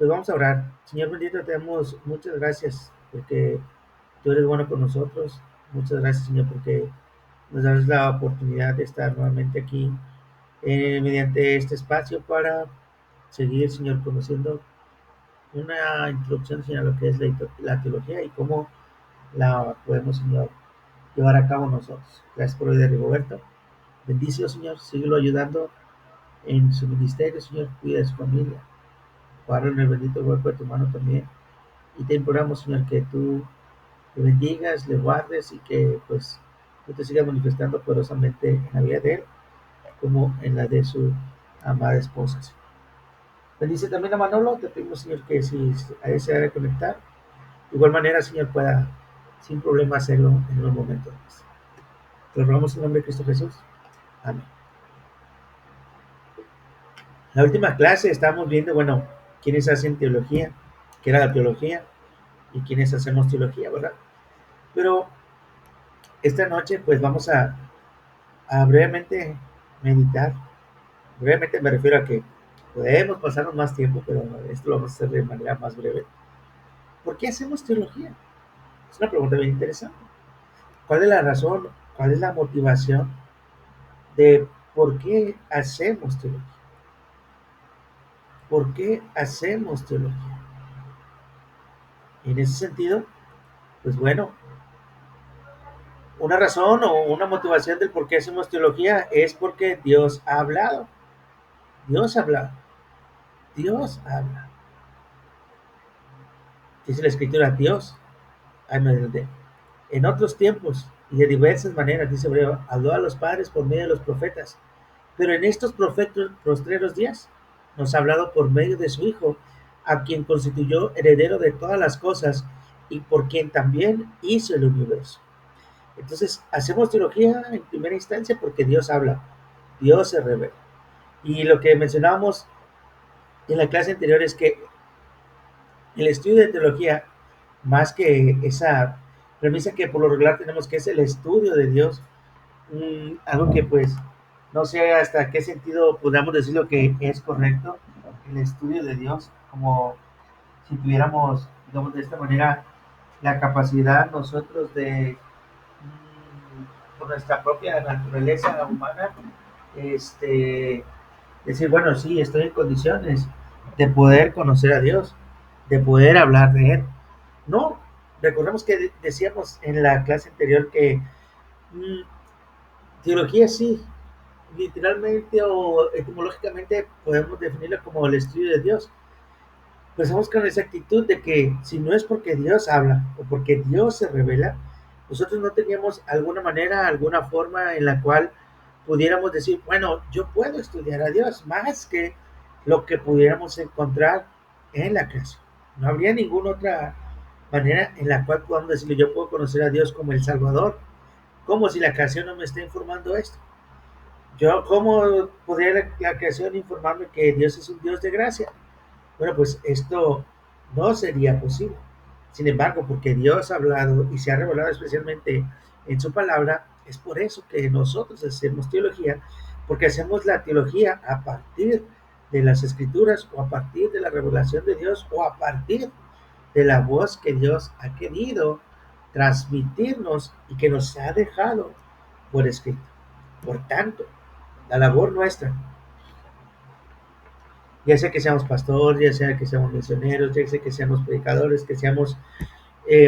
Pues vamos a orar. Señor bendito, te damos muchas gracias porque tú eres bueno con nosotros. Muchas gracias, Señor, porque nos das la oportunidad de estar nuevamente aquí mediante este espacio para seguir, Señor, conociendo una introducción, Señor, a lo que es la teología y cómo la podemos, Señor, llevar a cabo nosotros. Gracias por hoy de Rigoberto. Bendicio, Señor, síguelo ayudando en su ministerio, Señor, cuida de su familia. Guarda en el bendito cuerpo de tu mano también. Y te imploramos, Señor, que tú le bendigas, le guardes y que pues tú te sigas manifestando poderosamente en la vida de él como en la de su amada esposa. Bendice también a Manolo, te pedimos, Señor, que si desea conectar, de igual manera, Señor, pueda sin problema hacerlo en un momento. Te lo rogamos en el nombre de Cristo Jesús. Amén. La última clase estábamos viendo, bueno, quiénes hacen teología, qué era la teología y quiénes hacemos teología, ¿verdad? Pero esta noche pues vamos a brevemente meditar. Brevemente me refiero a que podemos pasarnos más tiempo, pero esto lo vamos a hacer de manera más breve. ¿Por qué hacemos teología? Es una pregunta bien interesante. ¿Cuál es la razón? ¿Cuál es la motivación de por qué hacemos teología? ¿Por qué hacemos teología? En ese sentido, pues bueno, una razón o una motivación del por qué hacemos teología es porque Dios ha hablado. Dios ha hablado. Dios habla. Dice la escritura, Dios, en otros tiempos y de diversas maneras, dice Hebreo, habló a los padres por medio de los profetas, pero en estos postreros días nos ha hablado por medio de su Hijo, a quien constituyó heredero de todas las cosas y por quien también hizo el universo. Entonces, hacemos teología en primera instancia porque Dios habla, Dios se revela. Y lo que mencionábamos en la clase anterior es que el estudio de teología, más que esa premisa que por lo regular tenemos que es el estudio de Dios, algo que pues no sé hasta qué sentido podamos decir lo que es correcto, el estudio de Dios, como si tuviéramos, digamos de esta manera, la capacidad nosotros de, por nuestra propia naturaleza humana, este, decir, bueno, sí, estoy en condiciones de poder conocer a Dios, de poder hablar de Él. No, recordemos que decíamos en la clase anterior que mm, teología sí, literalmente o etimológicamente podemos definirla como el estudio de Dios. Pensamos con esa actitud de que si no es porque Dios habla o porque Dios se revela, nosotros no teníamos alguna manera, alguna forma en la cual pudiéramos decir, bueno, yo puedo estudiar a Dios más que lo que pudiéramos encontrar en la creación. No habría ninguna otra manera en la cual podamos decirle, yo puedo conocer a Dios como el Salvador, como si la creación no me está informando esto. Yo, ¿cómo podría la creación informarme que Dios es un Dios de gracia? Bueno, pues esto no sería posible. Sin embargo, porque Dios ha hablado y se ha revelado especialmente en su palabra, es por eso que nosotros hacemos teología, porque hacemos la teología a partir de las escrituras o a partir de la revelación de Dios o a partir de la voz que Dios ha querido transmitirnos y que nos ha dejado por escrito. Por tanto, la labor nuestra, ya sea que seamos pastores, ya sea que seamos misioneros, ya sea que seamos predicadores, que seamos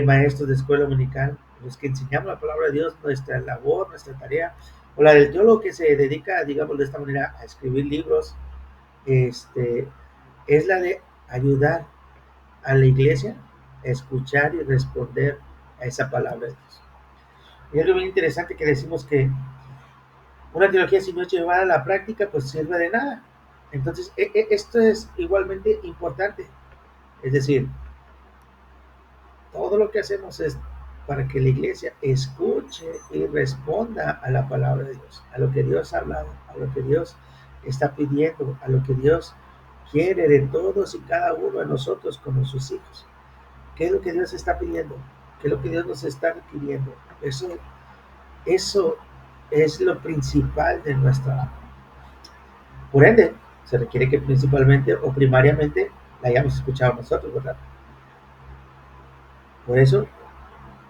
maestros de escuela dominical, los que enseñamos la palabra de Dios, nuestra labor, nuestra tarea, o la del teólogo que se dedica, digamos de esta manera, a escribir libros, este, es la de ayudar a la iglesia a escuchar y responder a esa palabra de Dios. Y es algo bien interesante que decimos que una teología si no es llevada a la práctica, pues sirve de nada. Entonces, esto es igualmente importante. Es decir, todo lo que hacemos es para que la iglesia escuche y responda a la palabra de Dios, a lo que Dios ha hablado, a lo que Dios está pidiendo, a lo que Dios quiere de todos y cada uno de nosotros como sus hijos. ¿Qué es lo que Dios está pidiendo? ¿Qué es lo que Dios nos está requiriendo? Eso es lo principal de nuestra labor. Por ende, se requiere que principalmente o primariamente la hayamos escuchado nosotros, ¿verdad? Por eso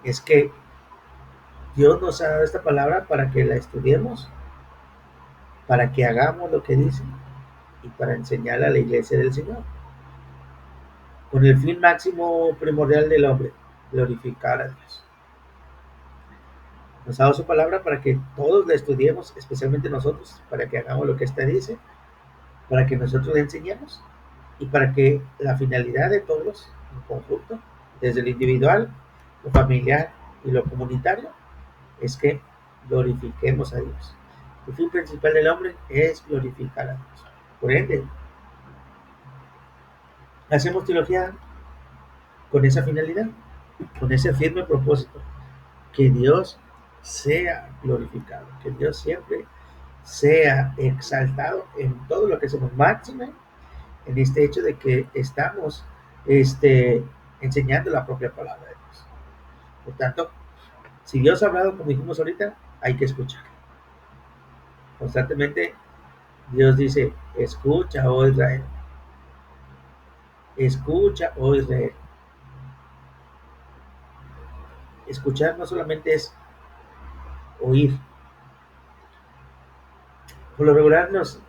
es que Dios nos ha dado esta palabra para que la estudiemos, para que hagamos lo que dice y para enseñar a la iglesia del Señor, con el fin máximo primordial del hombre, glorificar a Dios. Nos ha dado su palabra para que todos la estudiemos, especialmente nosotros, para que hagamos lo que ésta dice, para que nosotros le enseñemos y para que la finalidad de todos en conjunto, desde lo individual, lo familiar y lo comunitario, es que glorifiquemos a Dios. El fin principal del hombre es glorificar a Dios. Por ende, hacemos teología con esa finalidad, con ese firme propósito, que Dios sea glorificado, que Dios siempre sea exaltado en todo lo que hacemos, máxime en este hecho de que estamos enseñando la propia palabra de Dios. Por tanto, si Dios ha hablado, como dijimos ahorita, hay que escuchar. Constantemente Dios dice, escucha, oh Israel, escucha, oh Israel. Escuchar no solamente es oír. Por lo regular nos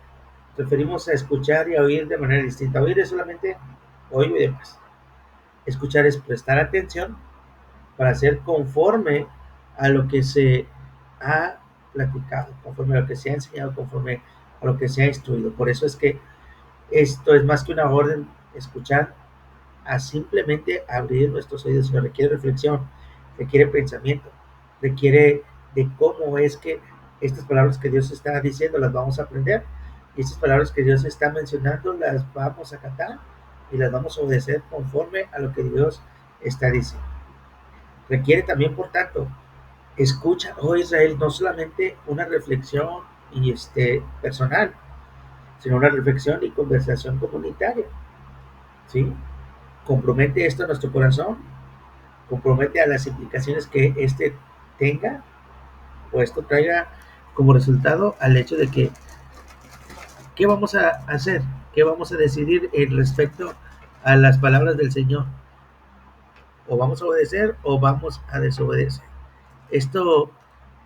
referimos a escuchar y a oír de manera distinta. Oír es solamente oír y demás. Escuchar es prestar atención para ser conforme a lo que se ha platicado, conforme a lo que se ha enseñado, conforme a lo que se ha instruido. Por eso es que esto es más que una orden, escuchar, a simplemente abrir nuestros oídos, sino requiere reflexión, requiere pensamiento, requiere de cómo es que estas palabras que Dios está diciendo las vamos a aprender y estas palabras que Dios está mencionando las vamos a cantar y las vamos a obedecer conforme a lo que Dios está diciendo. Requiere también, por tanto, escucha, oh Israel, no solamente una reflexión y personal, sino una reflexión y conversación comunitaria, ¿sí? Compromete esto a nuestro corazón, compromete a las implicaciones que tenga o esto traiga como resultado al hecho de que qué vamos a hacer, qué vamos a decidir en respecto a las palabras del Señor. O vamos a obedecer o vamos a desobedecer. Esto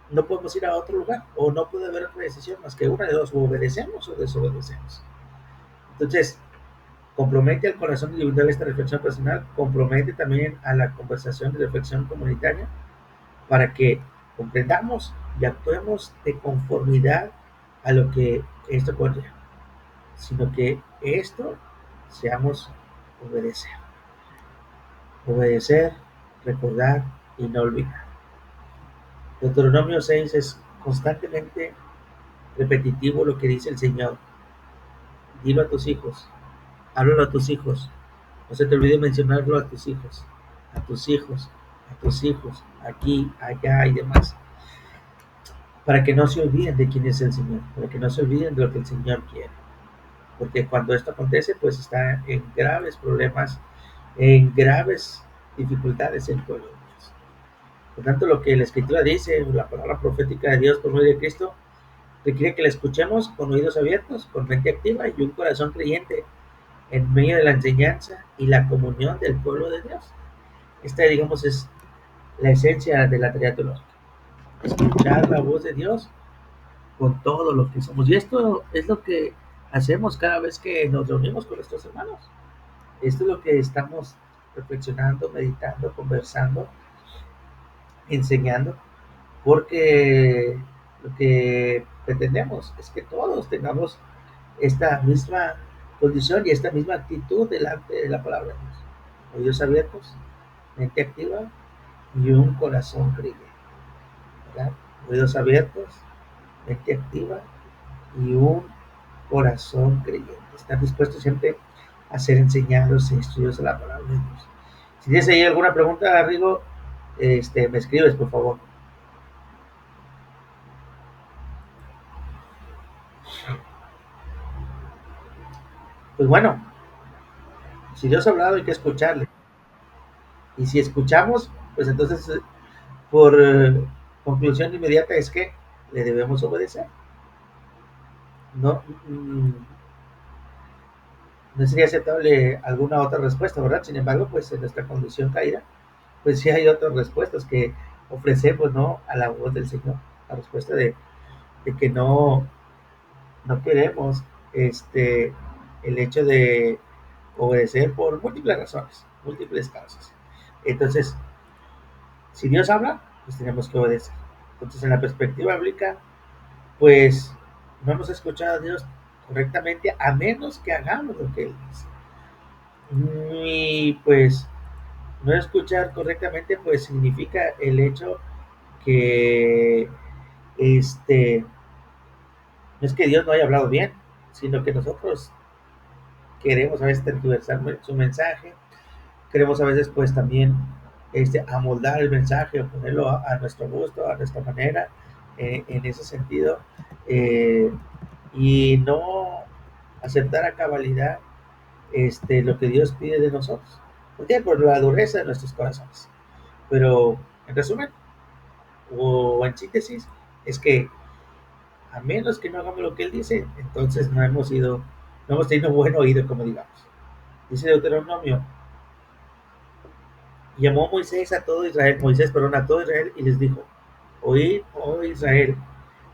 no podemos ir a otro lugar o no puede haber otra decisión más que una de dos, o obedecemos o desobedecemos. Entonces, compromete al corazón individual esta reflexión personal, compromete también a la conversación de reflexión comunitaria para que comprendamos y actuemos de conformidad a lo que esto conlleva, sino que esto seamos obedecer, obedecer, recordar y no olvidar. Deuteronomio 6 es constantemente repetitivo lo que dice el Señor. Dilo a tus hijos, háblalo a tus hijos, no se te olvide mencionarlo a tus hijos, a tus hijos, a tus hijos, aquí, allá y demás, para que no se olviden de quién es el Señor, para que no se olviden de lo que el Señor quiere. Porque cuando esto acontece, pues está en graves problemas, en graves dificultades el pueblo de Dios. Por tanto, lo que la Escritura dice, la palabra profética de Dios por medio de Cristo, requiere que la escuchemos con oídos abiertos, con mente activa y un corazón creyente en medio de la enseñanza y la comunión del pueblo de Dios. Esta, digamos, es la esencia de la tarea teológica. Escuchar la voz de Dios con todo lo que somos. Y esto es lo que hacemos cada vez que nos reunimos con nuestros hermanos. Esto es lo que estamos reflexionando, meditando, conversando, enseñando, porque lo que pretendemos es que todos tengamos esta misma condición y esta misma actitud delante de la palabra de Dios. Oídos abiertos, mente activa y un corazón creyente, ¿verdad? Oídos abiertos, mente activa y un corazón creyente. Estar dispuestos siempre a ser enseñados y estudios de la palabra de Dios. Si tienes ahí alguna pregunta, Rigo, me escribes, por favor. Pues bueno, si Dios ha hablado hay que escucharle. Y si escuchamos, pues entonces por conclusión inmediata es que le debemos obedecer. No, No sería aceptable alguna otra respuesta, ¿verdad? Sin embargo, pues en nuestra condición caída, pues sí hay otras respuestas que ofrecemos, ¿no? A la voz del Señor. La respuesta de que no queremos este, el hecho de obedecer por múltiples razones, múltiples causas. Entonces, si Dios habla, pues tenemos que obedecer. Entonces, en la perspectiva bíblica, pues no hemos escuchado a Dios correctamente a menos que hagamos lo que Él dice. Y pues no escuchar correctamente, pues significa el hecho que no es que Dios no haya hablado bien, sino que nosotros queremos a veces tergiversar su mensaje, queremos a veces pues también amoldar el mensaje o ponerlo a nuestro gusto, a nuestra manera, en ese sentido, eh, y no aceptar a cabalidad lo que Dios pide de nosotros. ¿Por qué? Por la dureza de nuestros corazones. Pero en resumen, o en síntesis, es que a menos que no hagamos lo que Él dice, entonces no hemos tenido buen oído, como digamos. Dice Deuteronomio, llamó Moisés a todo Israel, Moisés, perdón, a todo Israel y les dijo, oíd, oh Israel,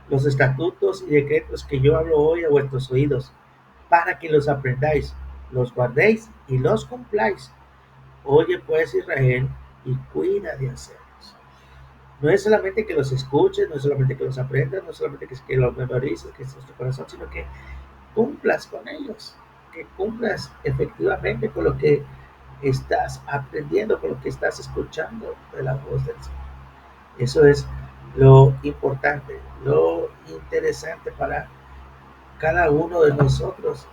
los estatutos y decretos que yo hablo hoy a vuestros oídos, para que los aprendáis, los guardéis y los cumpláis. Oye pues Israel y cuida de hacerlos. No es solamente que los escuches, no es solamente que los aprendas, no es solamente que los memorices, que estés en tu corazón, sino que cumplas con ellos, que cumplas efectivamente con lo que estás aprendiendo, con lo que estás escuchando de la voz del Señor. Eso es lo importante, lo interesante para cada uno de nosotros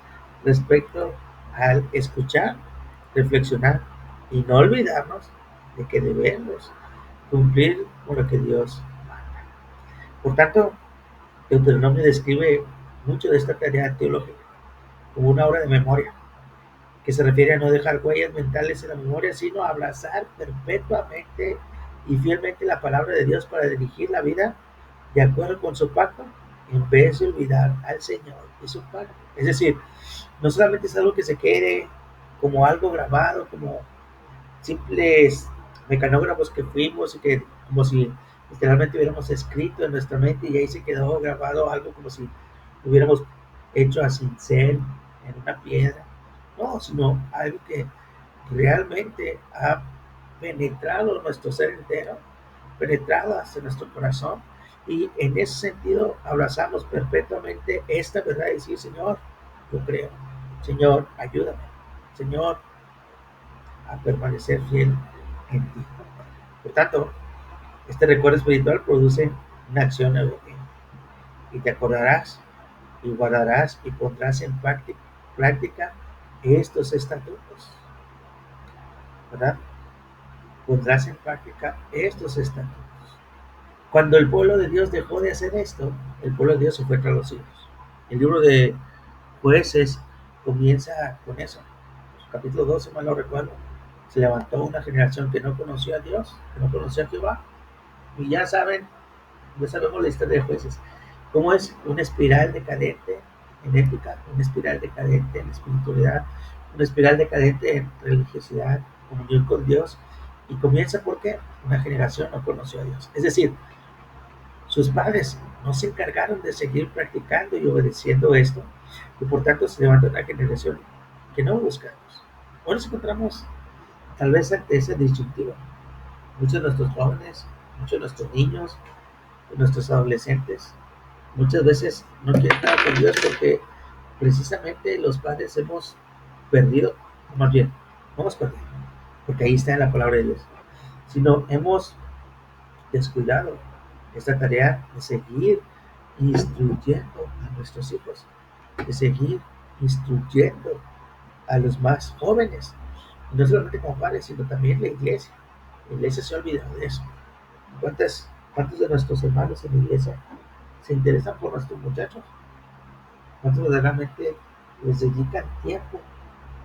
respecto al escuchar, reflexionar y no olvidarnos de que debemos cumplir con lo que Dios manda. Por tanto, Deuteronomio describe mucho de esta tarea teológica como una obra de memoria, que se refiere a no dejar huellas mentales en la memoria, sino a abrazar perpetuamente y fielmente la palabra de Dios para dirigir la vida de acuerdo con su pacto, en vez de olvidar al Señor y su pacto. Es decir, no solamente es algo que se quede como algo grabado, como simples mecanógrafos que fuimos y que como si literalmente hubiéramos escrito en nuestra mente y ahí se quedó grabado algo como si hubiéramos hecho a cincel en una piedra. No, sino algo que realmente ha penetrado nuestro ser entero, penetrado hasta nuestro corazón y en ese sentido abrazamos perpetuamente esta verdad y decir, Señor, yo creo, Señor, ayúdame, Señor, a permanecer fiel en ti. Por tanto, este recuerdo espiritual produce una acción obediente y te acordarás y guardarás y pondrás en práctica estos estatutos, ¿verdad? Pondrás en práctica estos estatutos. Cuando el pueblo de Dios dejó de hacer esto, el pueblo de Dios se fue tras los hijos. El libro de Jueces comienza con eso. Capítulo 12, mal no recuerdo. Se levantó una generación que no conocía a Dios, que no conocía a Jehová. Y ya sabemos la historia de Jueces. Cómo es una espiral decadente en ética, una espiral decadente en espiritualidad, una espiral decadente en religiosidad, comunión con Dios. Y comienza porque una generación no conoció a Dios. Es decir, sus padres no se encargaron de seguir practicando y obedeciendo esto, y por tanto se levanta una generación que no busca a Dios. Hoy nos encontramos tal vez ante esa disyuntiva. Muchos de nuestros jóvenes, muchos de nuestros niños, de nuestros adolescentes, muchas veces no quieren nada con Dios porque precisamente los padres hemos perdido, o más bien, no hemos perdido, porque ahí está en la palabra de Dios, sino hemos descuidado esta tarea de seguir instruyendo a nuestros hijos, de seguir instruyendo a los más jóvenes, no solamente como padres, sino también la iglesia. La iglesia se ha olvidado de eso. ¿Cuántos de nuestros hermanos en la iglesia se interesan por nuestros muchachos? ¿Cuántos realmente les dedican tiempo?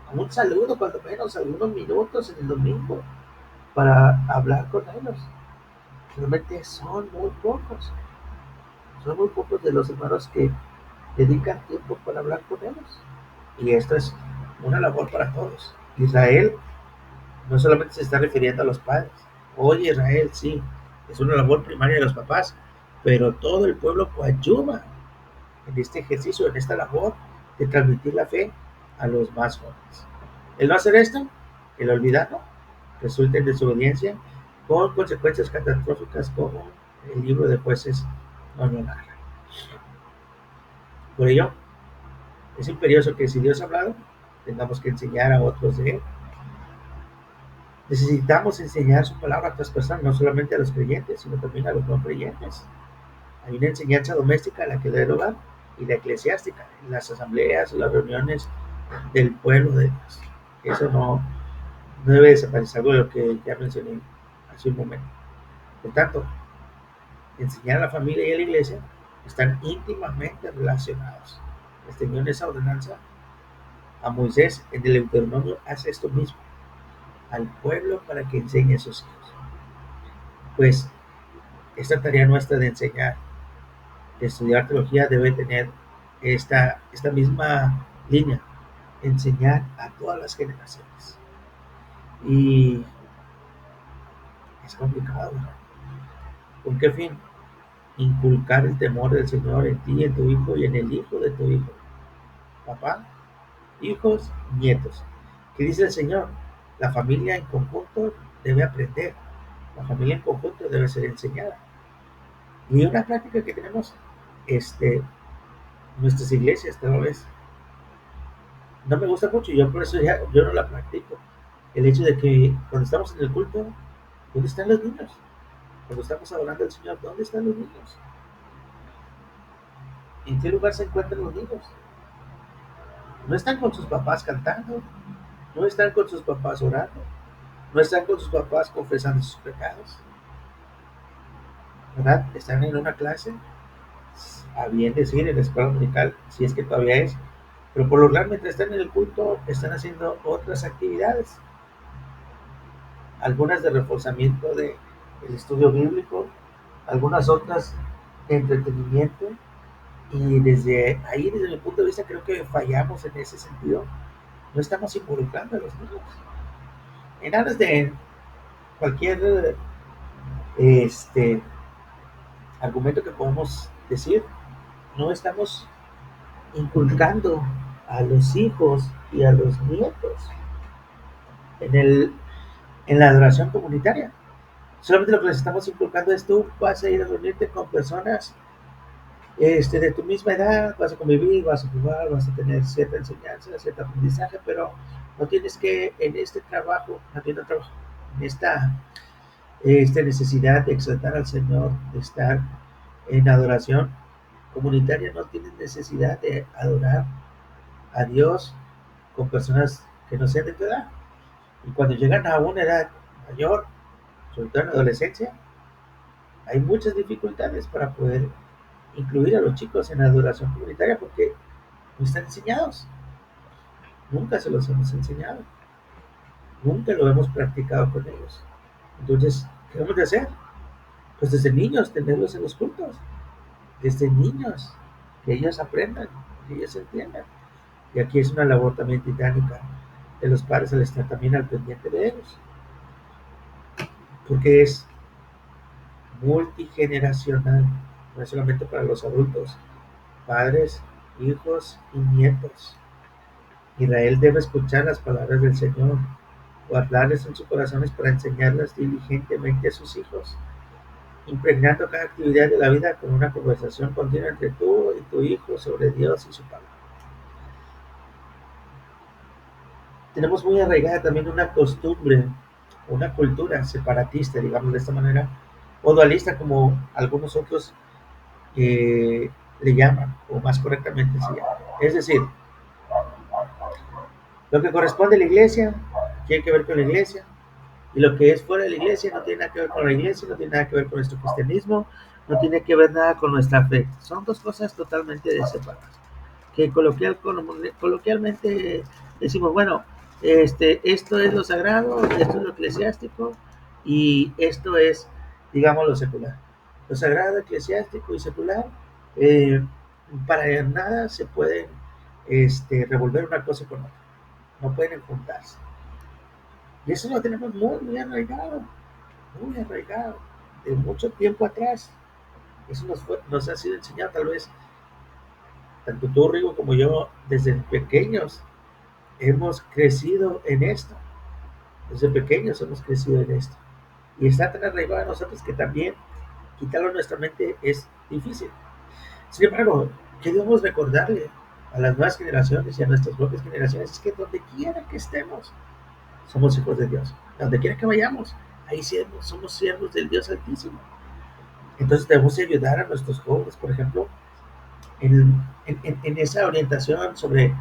A un saludo, cuando menos, algunos minutos en el domingo para hablar con ellos. Realmente son muy pocos de los hermanos que dedican tiempo para hablar con ellos. Y esto es una labor para todos. Israel no solamente se está refiriendo a los padres. Oye, Israel, sí, es una labor primaria de los papás, pero todo el pueblo coadyuva en este ejercicio, en esta labor de transmitir la fe a los más jóvenes. El no hacer esto, el olvidarlo, resulta en desobediencia con consecuencias catastróficas como el libro de jueces nos lo narra. Por ello, es imperioso que si Dios ha hablado, tengamos que enseñar a otros de él. Necesitamos enseñar su palabra a otras personas, no solamente a los creyentes, sino también a los no creyentes. Hay una enseñanza doméstica en la que del hogar y la eclesiástica, en las asambleas, las reuniones del pueblo de Dios. Eso no debe desaparecer, algo de lo que ya mencioné hace un momento. Por tanto, enseñar a la familia y a la iglesia están íntimamente relacionados. Extendió esa ordenanza a Moisés en el Deuteronomio, hace esto mismo al pueblo para que enseñe a sus hijos. Pues esta tarea nuestra de enseñar, de estudiar teología, debe tener esta misma línea, enseñar a todas las generaciones. Y es complicado, ¿no? ¿Con qué fin? Inculcar el temor del Señor en ti, en tu hijo y en el hijo de tu hijo. Papá, hijos, nietos. ¿Qué dice el Señor? La familia en conjunto debe aprender. La familia en conjunto debe ser enseñada. Y una práctica que tenemos en nuestras iglesias, tal vez, no me gusta mucho, yo por eso ya, yo no la practico. El hecho de que cuando estamos en el culto, ¿dónde están los niños? Cuando estamos adorando al Señor, ¿dónde están los niños? ¿En qué lugar se encuentran los niños? No están con sus papás cantando, no están con sus papás orando, no están con sus papás confesando sus pecados, ¿verdad? Están en una clase, a bien decir, en la escuela dominical, si es que todavía es, pero por lo general mientras están en el culto están haciendo otras actividades, algunas de reforzamiento del estudio bíblico, algunas otras de entretenimiento, y desde ahí, desde mi punto de vista, creo que fallamos en ese sentido. No estamos involucrando a los niños. En aras de cualquier este, argumento que podamos decir, no estamos inculcando a los hijos y a los nietos en, en la adoración comunitaria. Solamente lo que les estamos inculcando es tú vas a ir a reunirte con personas de tu misma edad, vas a convivir, vas a jugar, vas a tener cierta enseñanza, cierto aprendizaje, pero no tienes que en este trabajo, en esta necesidad de exaltar al Señor, de estar en adoración comunitaria, no tienes necesidad de adorar a Dios con personas que no sean de tu edad. Y cuando llegan a una edad mayor, sobre todo en la adolescencia, hay muchas dificultades para poder incluir a los chicos en la adoración comunitaria porque no están enseñados. Nunca se los hemos enseñado. Nunca lo hemos practicado con ellos. Entonces, ¿qué debemos de hacer? Pues desde niños, tenerlos en los cultos. Desde niños, que ellos aprendan, que ellos entiendan. Y aquí es una labor también titánica de los padres al estar también al pendiente de ellos. Porque es multigeneracional, no es solamente para los adultos, padres, hijos y nietos. Israel debe escuchar las palabras del Señor, guardarlas en sus corazones para enseñarlas diligentemente a sus hijos, impregnando cada actividad de la vida con una conversación continua entre tú y tu hijo sobre Dios y su palabra. Tenemos muy arraigada también una costumbre, una cultura separatista, digamos de esta manera, o dualista como algunos otros le llaman, o más correctamente se llama. Es decir, lo que corresponde a la iglesia tiene que ver con la iglesia, y lo que es fuera de la iglesia no tiene nada que ver con la iglesia, no tiene nada que ver con nuestro cristianismo, no tiene que ver nada con nuestra fe. Son dos cosas totalmente separadas. Que coloquialmente decimos, bueno, esto es lo sagrado, esto es lo eclesiástico y esto es, digamos, lo secular. Lo sagrado, eclesiástico y secular, eh, para nada se pueden revolver una cosa con otra. no pueden juntarse. Y eso lo tenemos muy arraigado, de mucho tiempo atrás. Eso nos ha sido enseñado tal vez, tanto tú, Rigo, como yo, desde pequeños hemos crecido en esto. Desde pequeños hemos crecido en esto. Y está tan arraigado a nosotros que también quitarlo de nuestra mente es difícil. Sin embargo, queremos recordarle a las nuevas generaciones y a nuestras propias generaciones es que donde quiera que estemos, somos hijos de Dios. Donde quiera que vayamos, ahí somos siervos del Dios Altísimo. Entonces debemos ayudar a nuestros jóvenes, por ejemplo, en esa orientación sobre,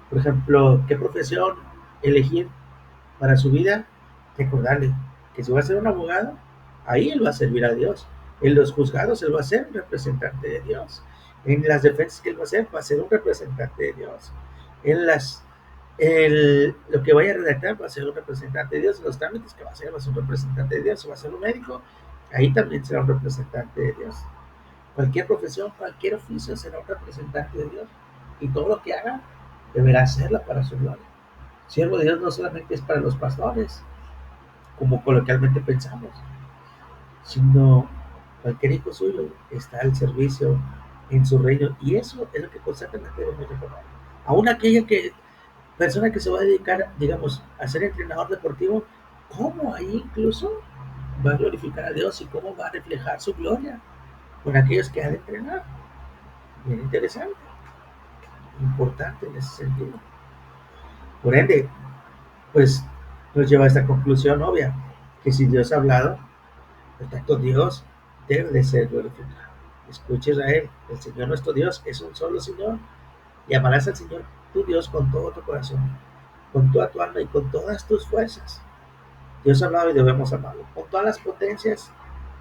por ejemplo, qué profesión elegir para su vida, recordarle que si va a ser un abogado, ahí él va a servir a Dios. En los juzgados él va a ser un representante de Dios. En las defensas que él va a ser un representante de Dios. En lo que vaya a redactar va a ser un representante de Dios. En los trámites que va a ser un representante de Dios. Si va a ser un médico, ahí también será un representante de Dios. Cualquier profesión, cualquier oficio será un representante de Dios. Y todo lo que haga deberá hacerlo para su gloria. Siervo de Dios no solamente es para los pastores, como coloquialmente pensamos, sino cualquier hijo suyo está al servicio en su reino. Y eso es lo que constantemente debemos recordar. Aún persona que se va a dedicar, digamos, a ser entrenador deportivo, ¿cómo ahí incluso va a glorificar a Dios y cómo va a reflejar su gloria con aquellos que ha de entrenar? Bien interesante, importante en ese sentido. Por ende, pues nos lleva a esta conclusión obvia, que si Dios ha hablado, por tanto Dios debe de ser glorificado. Escucha Israel, el Señor nuestro Dios es un solo Señor, y amarás al Señor tu Dios con todo tu corazón, con toda tu alma y con todas tus fuerzas. Dios ha hablado y debemos amarlo, con todas las potencias,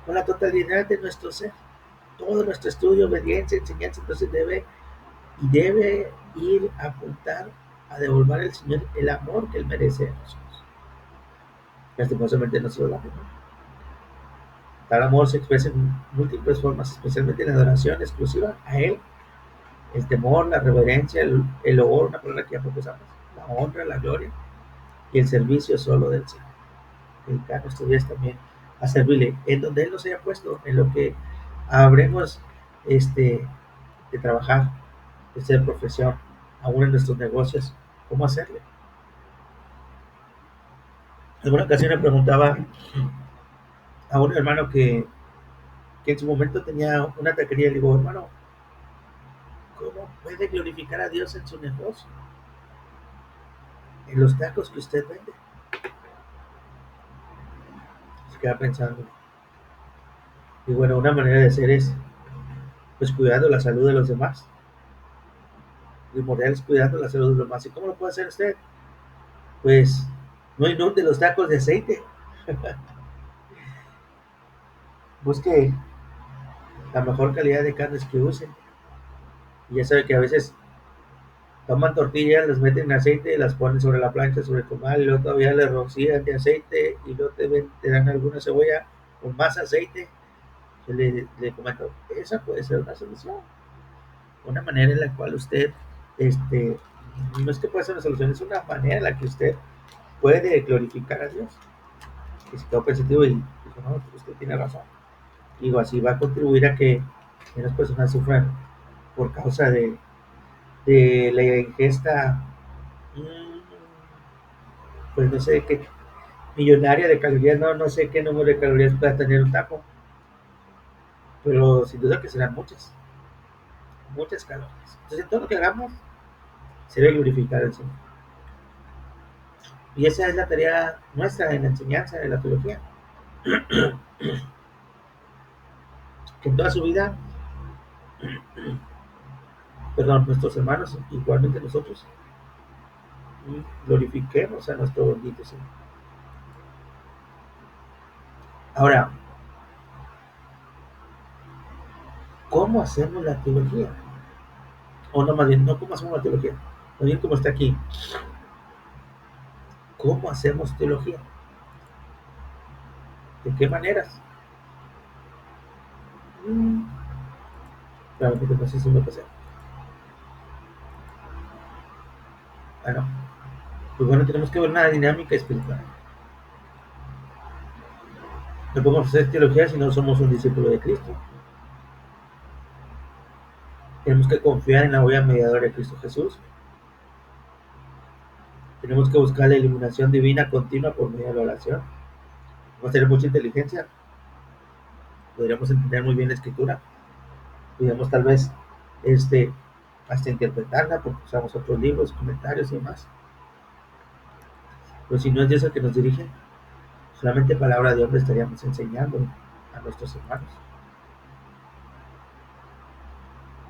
con la totalidad de nuestro ser. Todo nuestro estudio, obediencia, enseñanza, entonces debe ir a apuntar a devolver al Señor el amor que Él merece de nosotros. Lastimosamente no se lo damos. Tal amor se expresa en múltiples formas, especialmente en la adoración exclusiva a Él, el temor, la reverencia, el loor, una palabra que ya profesamos, la honra, la gloria y el servicio solo del Señor. Dedicar nuestros días también a servirle en donde Él nos haya puesto, en lo que habremos de trabajar, de ser profesión, aún en nuestros negocios, cómo hacerle. En alguna ocasión le preguntaba a un hermano que en su momento tenía una taquería, le digo, hermano, ¿cómo puede glorificar a Dios en su negocio? En los tacos que usted vende. Se queda pensando. Y bueno, una manera de hacer es, pues, cuidando la salud de los demás. Primordial es cuidando la salud de los demás. ¿Y cómo lo puede hacer usted? Pues, no inunde los tacos de aceite. Busque la mejor calidad de carnes que usen. Y ya sabe que a veces toman tortillas, las meten en aceite, las ponen sobre la plancha, sobre el comal, y luego todavía le rocían de aceite, y luego te dan alguna cebolla con más aceite. Yo le comento, esa puede ser una solución. Una manera en la cual usted, este, no es que pueda ser una solución, es una manera en la que usted puede glorificar a Dios. Y se quedó pensativo y dijo, no, usted tiene razón. Digo, así va a contribuir a que menos personas sufran por causa de la ingesta, pues no sé qué millonaria de calorías, no sé qué número de calorías pueda tener un taco, pero sin duda que serán muchas calorías. Entonces, todo lo que hagamos se debe glorificar al Señor. Y esa es la tarea nuestra en la enseñanza de la teología, que en toda su vida, perdón, nuestros hermanos, igualmente nosotros, glorifiquemos a nuestro bendito Señor. Ahora, ¿cómo hacemos la teología? O no, más bien, no cómo hacemos la teología, más bien como está aquí. ¿Cómo hacemos teología? ¿De qué maneras? Realmente no sé si me pasé. Ah, no. Pues bueno, tenemos que ver una dinámica espiritual. No podemos hacer teología si no somos un discípulo de Cristo. Tenemos que confiar en la obra mediadora de Cristo Jesús. Tenemos que buscar la iluminación divina continua por medio de la oración. Vamos a tener mucha inteligencia. Podríamos entender muy bien la escritura. Podríamos tal vez este, hasta interpretarla porque usamos otros libros, comentarios y demás. Pero si no es de eso que nos dirige, solamente palabra de hombre estaríamos enseñando a nuestros hermanos.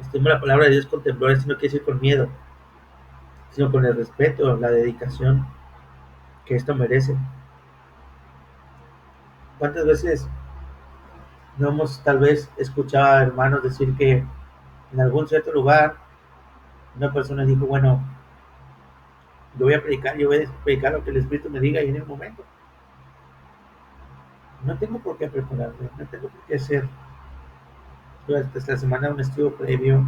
Estima la palabra de Dios con temblor, esto no quiere decir con miedo, sino con el respeto, la dedicación que esto merece. ¿Cuántas veces no hemos tal vez escuchado a hermanos decir que en algún cierto lugar una persona dijo, bueno, yo voy a predicar lo que el Espíritu me diga y en el momento? No tengo por qué prepararme, no tengo por qué hacer durante esta semana un estudio previo.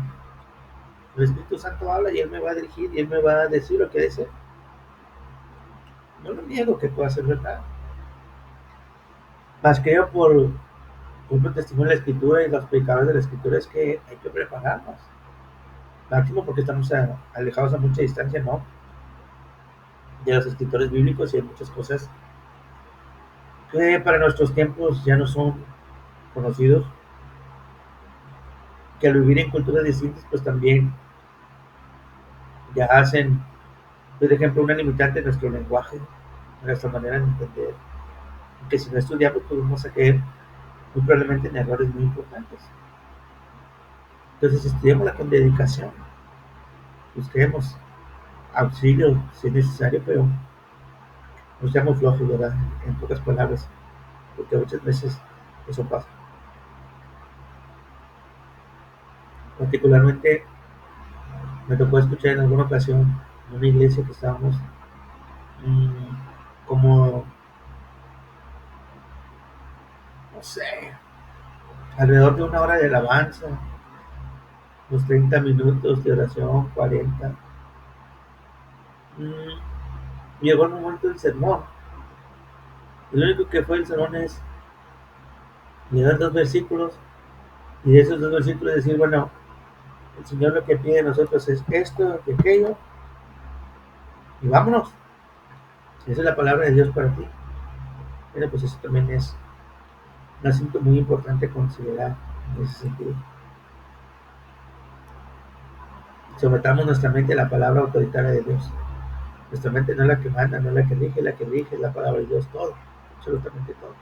El Espíritu Santo habla y Él me va a dirigir y Él me va a decir lo que desee. No lo niego que pueda ser verdad. Más creo por un testimonio de la Escritura y los predicadores de la Escritura es que hay que prepararnos. Máximo porque estamos alejados a mucha distancia, ¿no? De los escritores bíblicos y hay muchas cosas que para nuestros tiempos ya no son conocidos, que al vivir en culturas distintas pues también ya hacen, por ejemplo, una limitante en nuestro lenguaje, en nuestra manera de entender, que si no estudiamos pues vamos a caer muy probablemente en errores muy importantes. Entonces estudiémosla con dedicación, busquemos auxilio si es necesario, pero no seamos flojos, ¿verdad? En pocas palabras, porque muchas veces eso pasa. Particularmente me tocó escuchar en alguna ocasión en una iglesia que estábamos como, no sé, alrededor de una hora de alabanza, unos 30 minutos de oración, 40. Mm, Llegó el momento del sermón. Lo único que fue el sermón es llegar dos versículos y de esos dos versículos decir, bueno, el Señor lo que pide de nosotros es esto y aquello y vámonos. Esa es la palabra de Dios para ti. Bueno, pues eso también es un asunto muy importante a considerar en ese sentido. Sometamos nuestra mente a la palabra autoritaria de Dios. Nuestra mente no es la que manda, no es la que rige es la palabra de Dios, todo, absolutamente todo.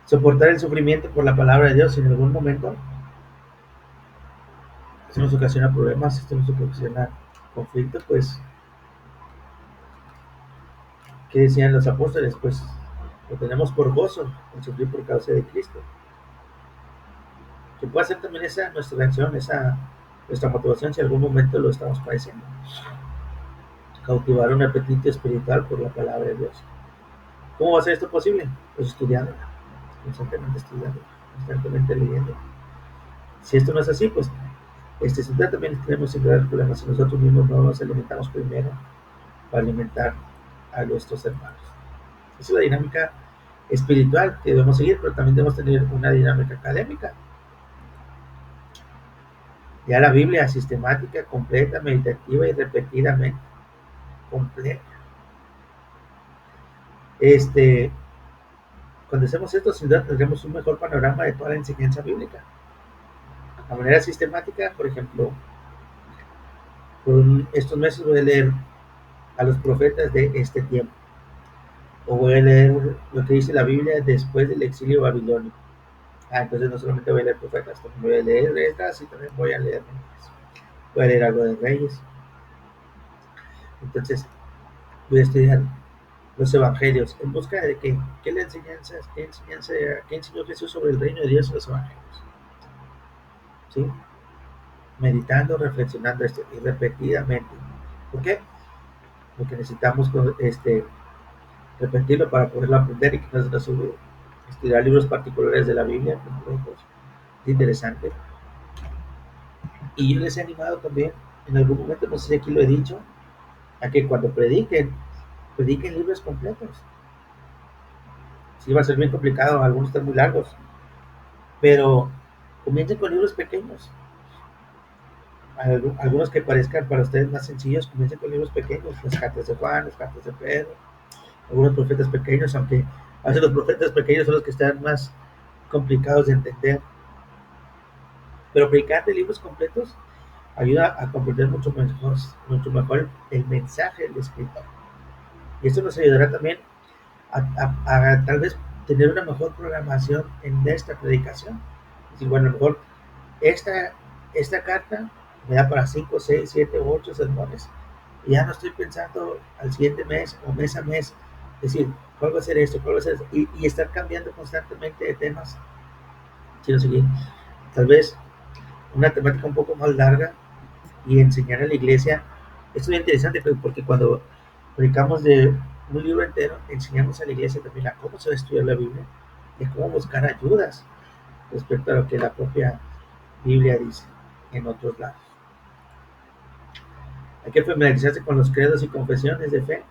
Soportar el sufrimiento por la palabra de Dios en algún momento, esto nos ocasiona problemas, esto nos ocasiona conflicto, pues, ¿qué decían los apóstoles? Pues lo tenemos por gozo, en sufrir por causa de Cristo. Que puede ser también esa nuestra reacción, esa nuestra motivación si en algún momento lo estamos padeciendo. Cautivar un apetito espiritual por la palabra de Dios. ¿Cómo va a ser esto posible? Pues estudiando, constantemente leyendo. Si esto no es así, pues siempre también tenemos graves problemas si nosotros mismos no nos alimentamos primero para alimentar a nuestros hermanos. Esa es la dinámica espiritual que debemos seguir, pero también debemos tener una dinámica académica. Ya la Biblia sistemática, completa, meditativa y repetidamente completa. Cuando hacemos esto, sin duda tendremos un mejor panorama de toda la enseñanza bíblica. De manera sistemática, por ejemplo, por estos meses voy a leer a los profetas de este tiempo, o voy a leer lo que dice la Biblia después del exilio babilónico. Entonces no solamente voy a leer profetas, también voy a leer letras y también voy a leer nombres. Voy a leer algo de reyes. Entonces voy a estudiar los evangelios en busca de qué qué enseñó Jesús sobre el reino de Dios en los evangelios. ¿Sí? Meditando, reflexionando esto y repetidamente. ¿Por qué? Porque necesitamos repetirlo para poderlo aprender y que no se nos olvide. Estudiar libros particulares de la Biblia, es interesante. Y yo les he animado también, en algún momento, no sé si aquí lo he dicho, a que cuando prediquen libros completos. Sí, va a ser bien complicado, algunos están muy largos, pero comiencen con libros pequeños. Algunos que parezcan para ustedes más sencillos, comiencen con libros pequeños, las cartas de Juan, las cartas de Pedro, algunos profetas pequeños, aunque a veces los profetas pequeños son los que están más complicados de entender. Pero predicar de libros completos ayuda a comprender mucho mejor el mensaje del escritor. Y esto nos ayudará también a tal vez tener una mejor programación en esta predicación. Es decir, bueno, a lo mejor esta, esta carta me da para 5, 6, 7 u 8 sermones. Y ya no estoy pensando al siguiente mes o mes a mes, decir, ¿cuál va a ser esto? ¿Cuál va a ser esto? Y estar cambiando constantemente de temas. Sino seguir, tal vez una temática un poco más larga y enseñar a la iglesia. Esto es muy interesante porque cuando predicamos de un libro entero, enseñamos a la iglesia también a cómo se va a estudiar la Biblia y a cómo buscar ayudas respecto a lo que la propia Biblia dice en otros lados. Hay que familiarizarse con los credos y confesiones de fe,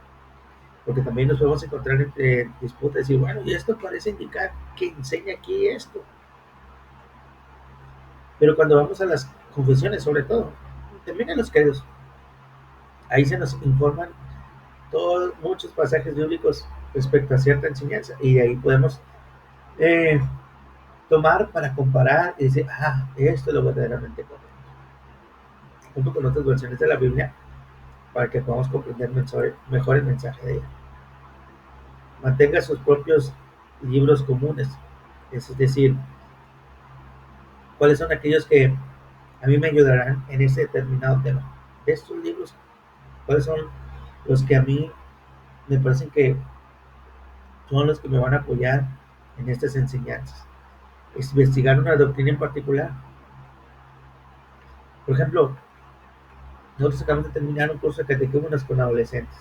porque también nos podemos encontrar entre disputas y bueno, y esto parece indicar que enseña aquí esto. Pero cuando vamos a las confesiones, sobre todo, también en los credos, ahí se nos informan todos muchos pasajes bíblicos respecto a cierta enseñanza y de ahí podemos eh, tomar para comparar y decir, esto es lo verdaderamente correcto, junto con otras versiones de la Biblia para que podamos comprender mejor el mensaje de ella. Mantenga sus propios libros comunes, es decir, cuáles son aquellos que a mí me ayudarán en ese determinado tema. De estos libros, cuáles son los que a mí me parecen que son los que me van a apoyar en estas enseñanzas. Es investigar una doctrina en particular. Por ejemplo, nosotros acabamos de terminar un curso de catequémonos con adolescentes.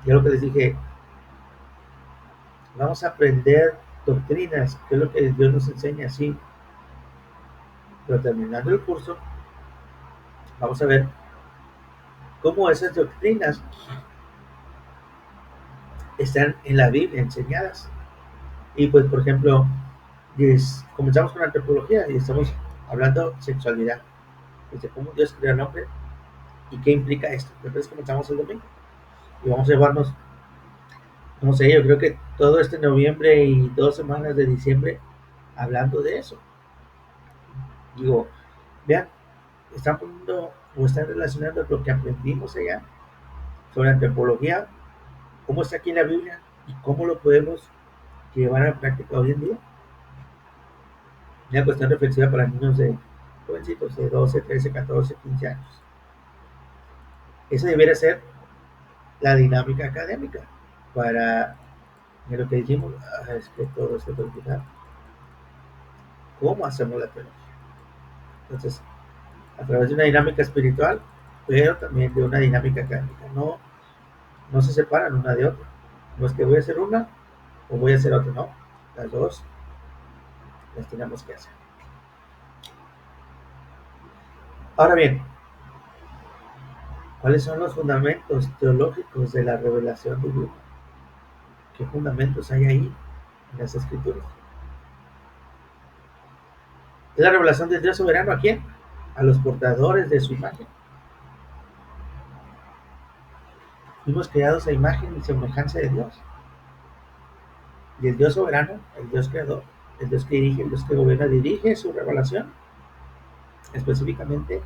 Y lo que les dije, vamos a aprender doctrinas, que es lo que Dios nos enseña así. Pero terminando el curso, vamos a ver cómo esas doctrinas están en la Biblia enseñadas. Y pues, por ejemplo, comenzamos con la antropología y estamos hablando de sexualidad, desde cómo Dios creó al hombre y qué implica esto. Entonces comenzamos el domingo y vamos a llevarnos, no sé, yo creo que todo este noviembre y 2 semanas de diciembre hablando de eso. Digo, vean, están poniendo o están relacionando lo que aprendimos allá sobre antropología, cómo está aquí en la Biblia y cómo lo podemos llevar a la práctica hoy en día. Una cuestión reflexiva para niños de jovencitos de 12, 13, 14, 15 años. Esa debería ser la dinámica académica para lo que dijimos, es que todo esto es cómo hacemos la teología. Entonces, a través de una dinámica espiritual, pero también de una dinámica académica. No se separan una de otra. No es que voy a hacer una o voy a hacer otra, no. Las dos las tenemos que hacer. Ahora bien, ¿cuáles son los fundamentos teológicos de la revelación divina? ¿Qué fundamentos hay ahí en las escrituras? Es la revelación del Dios soberano a quién? A los portadores de su imagen. Fuimos creados a imagen y semejanza de Dios. Y el Dios soberano, el Dios creador, el Dios que dirige, el Dios que gobierna, dirige su revelación específicamente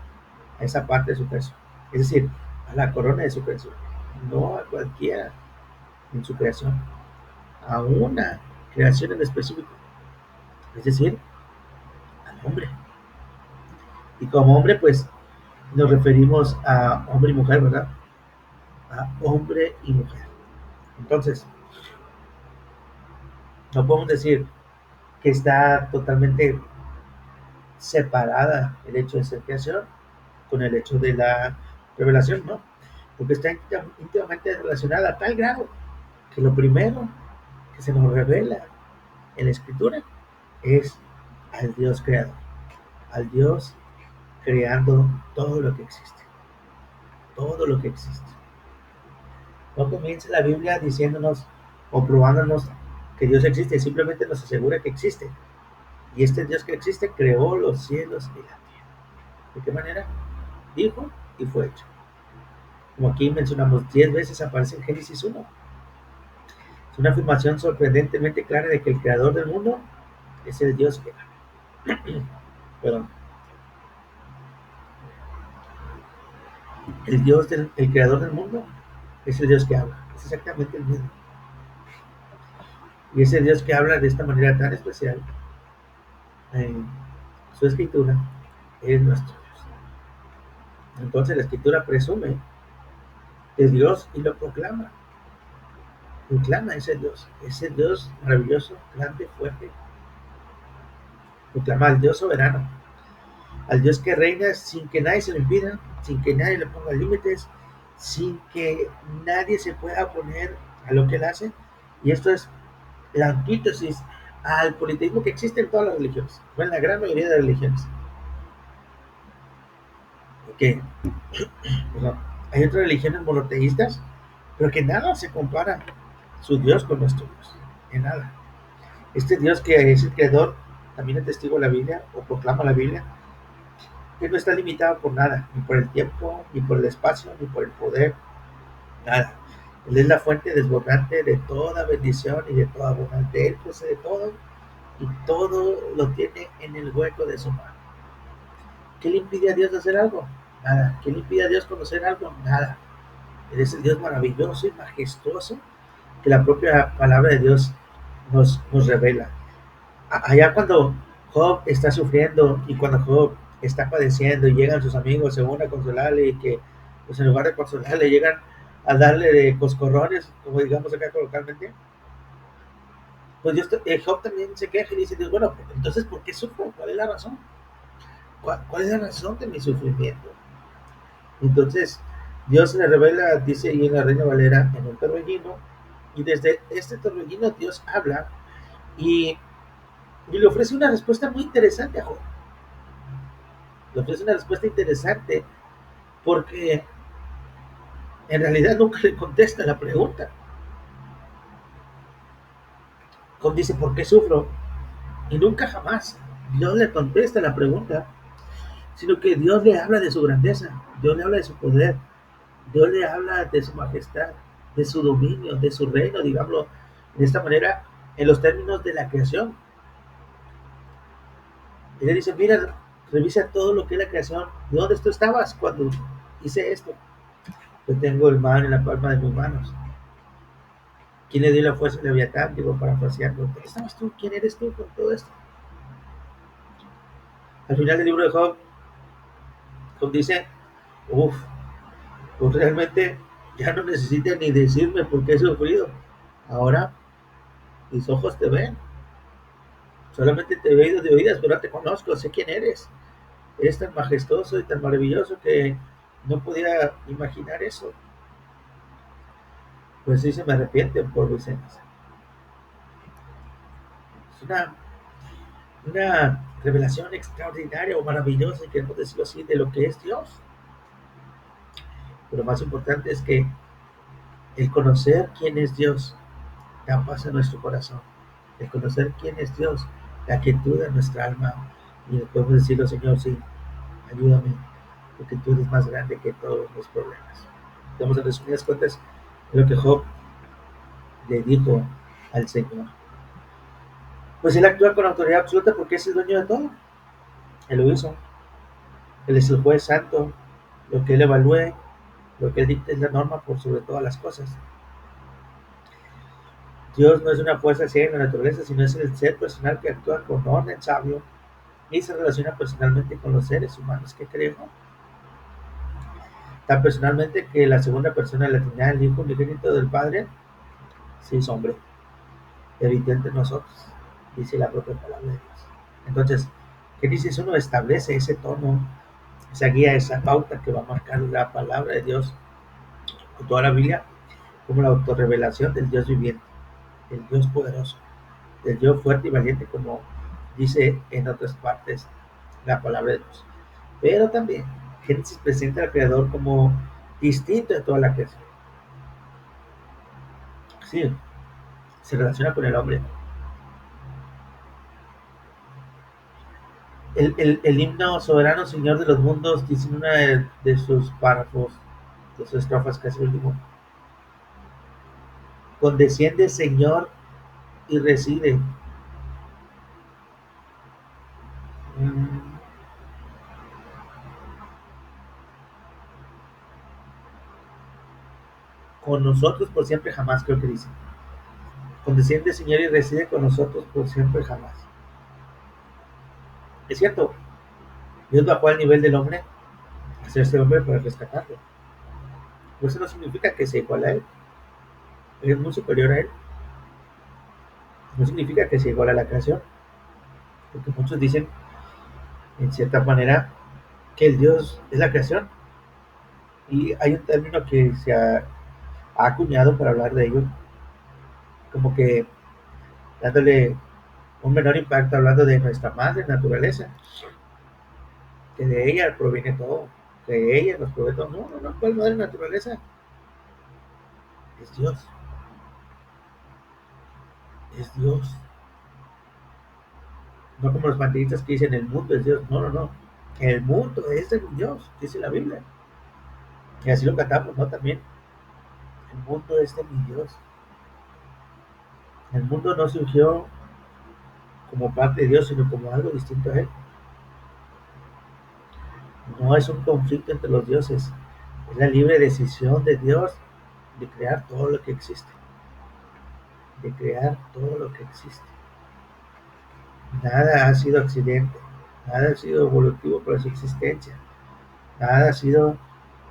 a esa parte de su creación. Es decir, a la corona de su creación. No a cualquiera en su creación. A una creación en específico. Es decir, al hombre. Y como hombre, pues nos referimos a hombre y mujer, ¿verdad? A hombre y mujer. Entonces, no podemos decir que está totalmente separada el hecho de ser creación con el hecho de la revelación, ¿no? Porque está íntimamente relacionada a tal grado que lo primero que se nos revela en la escritura es al Dios creador, al Dios creando todo lo que existe. todo lo que existe. No comienza la Biblia diciéndonos o probándonos que Dios existe, simplemente nos asegura que existe. Y este Dios que existe creó los cielos y la tierra. ¿De qué manera? Dijo y fue hecho. Como aquí mencionamos 10 veces aparece en Génesis 1. Es una afirmación sorprendentemente clara de que el creador del mundo es el Dios que, perdón, el creador del mundo es el Dios que habla. Es exactamente el mismo. Y ese Dios que habla de esta manera tan especial en su escritura es nuestro Dios. Entonces la escritura presume de Dios y lo proclama. Proclama ese Dios maravilloso, grande, fuerte. Proclama al Dios soberano, al Dios que reina sin que nadie se lo impida, sin que nadie le ponga límites, sin que nadie se pueda oponer a lo que él hace. Y esto es la antítesis al politeísmo que existe en todas las religiones, o en la gran mayoría de las religiones. Que bueno, hay otras religiones monoteístas, pero que nada se compara su Dios con nuestro Dios, en nada. Este Dios que es el creador, también es testigo de la Biblia, o proclama la Biblia, que no está limitado por nada, ni por el tiempo, ni por el espacio, ni por el poder, nada. Él es la fuente desbordante de toda bendición y de toda bondad. De él posee todo y todo lo tiene en el hueco de su mano. ¿Qué le impide a Dios hacer algo? Nada. ¿Qué le impide a Dios conocer algo? Nada. Él es el Dios maravilloso y majestuoso que la propia palabra de Dios nos revela. Allá cuando Job está sufriendo y cuando Job está padeciendo y llegan sus amigos según a consolarle y que pues en lugar de consolarle llegan a darle de coscorrones, como digamos acá coloquialmente, pues Job también se queja y dice, Dios, bueno, entonces ¿por qué sufro? ¿Cuál es la razón? ¿Cuál es la razón de mi sufrimiento? Entonces Dios le revela, dice ahí en la Reina Valera, en un torbellino, y desde este torbellino Dios habla y, y le ofrece una respuesta muy interesante a Job. Le ofrece una respuesta interesante porque en realidad nunca le contesta la pregunta. Job dice, ¿por qué sufro? Y nunca jamás Dios le contesta la pregunta, sino que Dios le habla de su grandeza, Dios le habla de su poder, Dios le habla de su majestad, de su dominio, de su reino, digámoslo de esta manera, en los términos de la creación. Y le dice, mira, revisa todo lo que es la creación. ¿De dónde tú estabas cuando hice esto? Yo tengo el mar en la palma de mis manos. ¿Quién le dio la fuerza a Leviatán? Digo, parafraseando. ¿Dónde estabas tú? ¿Quién eres tú con todo esto? Al final del libro de Job, Job dice, uff, pues realmente ya no necesitas ni decirme por qué he sufrido. Ahora mis ojos te ven. Solamente te he oído de oídas, pero no te conozco, sé quién eres. Eres tan majestuoso y tan maravilloso que no podía imaginar eso. Pues sí, se me arrepiente por Vicente. Es una revelación extraordinaria o maravillosa, queremos decirlo así, de lo que es Dios. Pero lo más importante es que el conocer quién es Dios da paz a nuestro corazón. El conocer quién es Dios da quietud a nuestra alma. Y podemos decirlo, Señor, sí, ayúdame, porque tú eres más grande que todos los problemas. Vamos a resumidas cuentas lo que Job le dijo al Señor. Pues él actúa con autoridad absoluta porque es el dueño de todo. Él lo hizo. Él es el juez santo. Lo que él evalúe, lo que él dicta es la norma por sobre todas las cosas. Dios no es una fuerza ciega en la naturaleza, sino es el ser personal que actúa con orden sabio y se relaciona personalmente con los seres humanos que creó. Tan personalmente que la segunda persona de la Trinidad, el Hijo unigénito del Padre, se hizo hombre, habitó entre nosotros, dice la propia palabra de Dios. Entonces, Génesis 1 establece ese tono, esa guía, esa pauta que va a marcar la palabra de Dios con toda la Biblia como la autorrevelación del Dios viviente, del Dios poderoso, del Dios fuerte y valiente, como dice en otras partes la palabra de Dios. Pero también Génesis presenta al Creador como distinto de toda la creación. Sí, se relaciona con el hombre. El himno Soberano Señor de los Mundos dice en una de sus párrafos, de sus estrofas, casi último: condesciende Señor y reside. Mm, con nosotros por siempre jamás, creo que dice. Condesciende Señor y reside con nosotros por siempre jamás. Es cierto, Dios bajó al nivel del hombre, hacerse hombre para rescatarlo. Pero eso no significa que sea igual a él, es muy superior a él. No significa que sea igual a la creación, porque muchos dicen, en cierta manera, que el Dios es la creación. Y hay un término que ha acuñado para hablar de ello, como que dándole un menor impacto, hablando de nuestra madre naturaleza, que de ella proviene todo, que ella nos provee todo. No, no, no, ¿cuál madre naturaleza? Es Dios, es Dios. No como los panteístas que dicen el mundo es Dios. No, no, no. El mundo es de Dios, dice la Biblia. Y así lo cantamos, ¿no? También. El mundo es de mi Dios. El mundo no surgió como parte de Dios, sino como algo distinto a Él. No es un conflicto entre los dioses. Es la libre decisión de Dios de crear todo lo que existe. De crear todo lo que existe. Nada ha sido accidente. Nada ha sido evolutivo por su existencia. Nada ha sido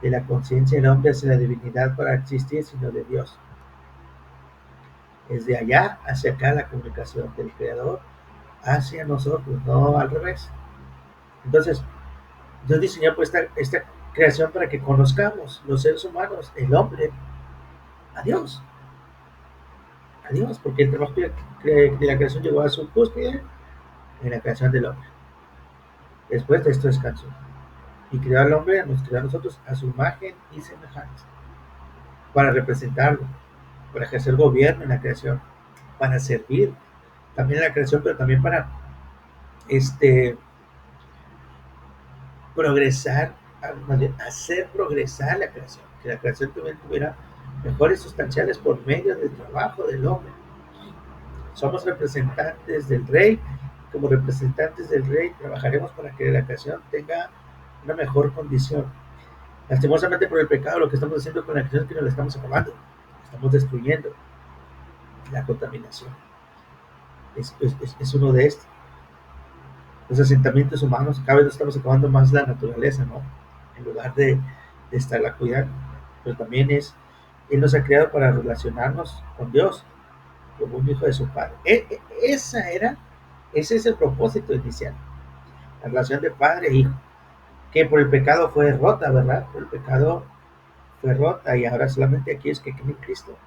de la conciencia del hombre hacia la divinidad para existir, sino de Dios. Es de allá hacia acá la comunicación del Creador hacia nosotros, no al revés. Entonces, Dios diseñó pues esta creación para que conozcamos los seres humanos, el hombre, a Dios, porque el trabajo de la creación llegó a su cúspide en la creación del hombre. Después de esto descansó. Y creó al hombre, nos creó a nosotros a su imagen y semejanza, para representarlo, para ejercer gobierno en la creación, para servir también en la creación, pero también para este, progresar, hacer progresar la creación, que la creación también tuviera mejores sustanciales por medio del trabajo del hombre. Somos representantes del rey, como representantes del rey trabajaremos para que la creación tenga una mejor condición. Lastimosamente por el pecado, lo que estamos haciendo con la creación es que nos la estamos acabando, estamos destruyendo. La contaminación es uno de estos. Los asentamientos humanos, cada vez nos estamos acabando más la naturaleza, ¿no? En lugar de estarla cuidando. Pero también Él nos ha creado para relacionarnos con Dios, como un hijo de su padre. Ese es el propósito inicial, la relación de padre e hijo, que por el pecado fue rota, ¿verdad? Por el pecado fue rota y ahora solamente aquellos que creen en Cristo,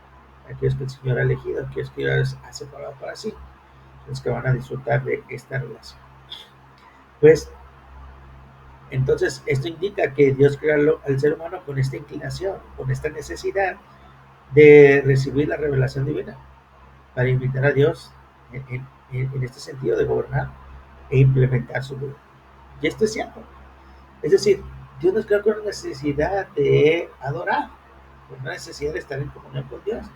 aquellos que el Señor ha elegido, aquellos que Dios ha separado para sí, los que van a disfrutar de esta relación. Pues entonces esto indica que Dios creó al ser humano con esta inclinación, con esta necesidad de recibir la revelación divina, para invitar a Dios en este sentido de gobernar e implementar su vida. Y esto es cierto. Es decir, Dios nos creó con una necesidad de adorar, con una necesidad de estar en comunión con Dios.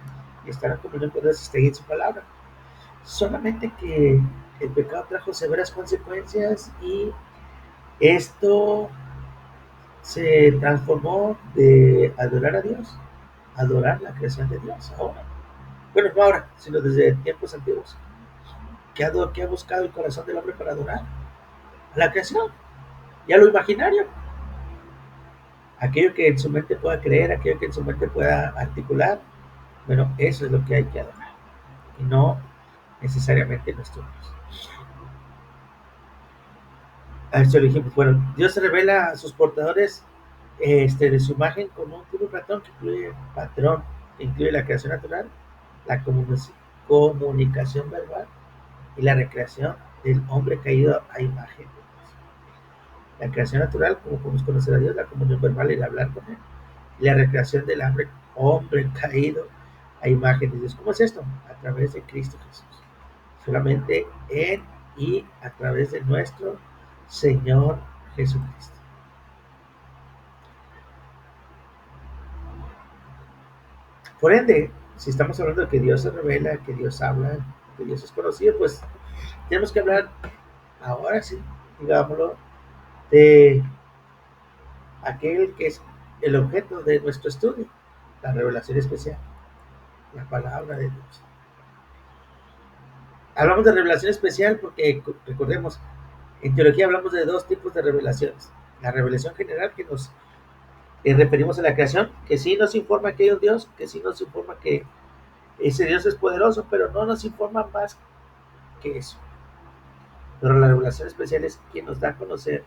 Y estar en comunión con Dios está en su palabra. Solamente que el pecado trajo severas consecuencias y esto se transformó de adorar a Dios, a adorar la creación de Dios ahora. Bueno, no ahora, sino desde tiempos antiguos. ¿Qué ha buscado el corazón del hombre para adorar? A la creación y a lo imaginario. Aquello que en su mente pueda creer, aquello que en su mente pueda articular. Bueno, eso es lo que hay que adorar. Y no necesariamente nuestro Dios. A esto le dijimos, bueno, Dios se revela a sus portadores de su imagen con un tipo de patrón que incluye la creación natural, la comunicación verbal y la recreación del hombre caído a imagen de Dios. La creación natural, como podemos conocer a Dios, la comunión verbal y el hablar con Él. y la recreación del hombre caído a imagen de Dios. ¿Cómo es esto? A través de Cristo Jesús. Solamente en y a través de nuestro Señor Jesucristo. Por ende, si estamos hablando de que Dios se revela, que Dios habla, que Dios es conocido, pues tenemos que hablar ahora sí, digámoslo, de aquel que es el objeto de nuestro estudio, la revelación especial, la palabra de Dios. Hablamos de revelación especial porque, recordemos, en teología hablamos de dos tipos de revelaciones. La revelación general, que nos referimos a la creación, que sí nos informa que hay un Dios, que sí nos informa que ese Dios es poderoso, pero no nos informa más que eso. Pero la revelación especial es quien nos da a conocer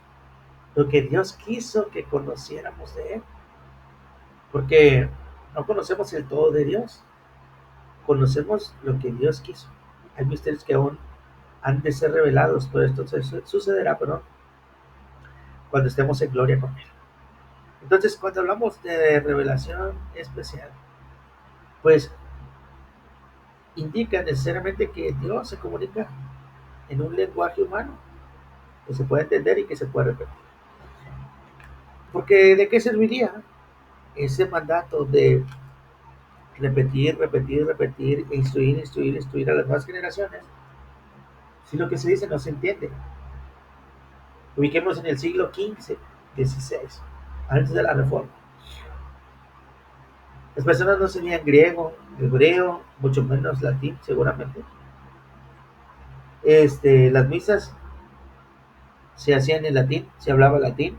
lo que Dios quiso que conociéramos de Él. Porque no conocemos el todo de Dios, conocemos lo que Dios quiso. Hay misterios que aún han de ser revelados, pero esto sucederá, pero cuando estemos en gloria con Él. Entonces, cuando hablamos de revelación especial, pues indica necesariamente que Dios se comunica en un lenguaje humano que se puede entender y que se puede repetir. Porque ¿de qué serviría ese mandato de repetir, repetir, repetir, instruir, instruir, instruir a las nuevas generaciones si lo que se dice no se entiende? Ubiquemos en el siglo XV, XVI, antes de la Reforma. Las personas no sabían griego, hebreo, mucho menos latín, seguramente. Las misas se hacían en latín, se hablaba latín.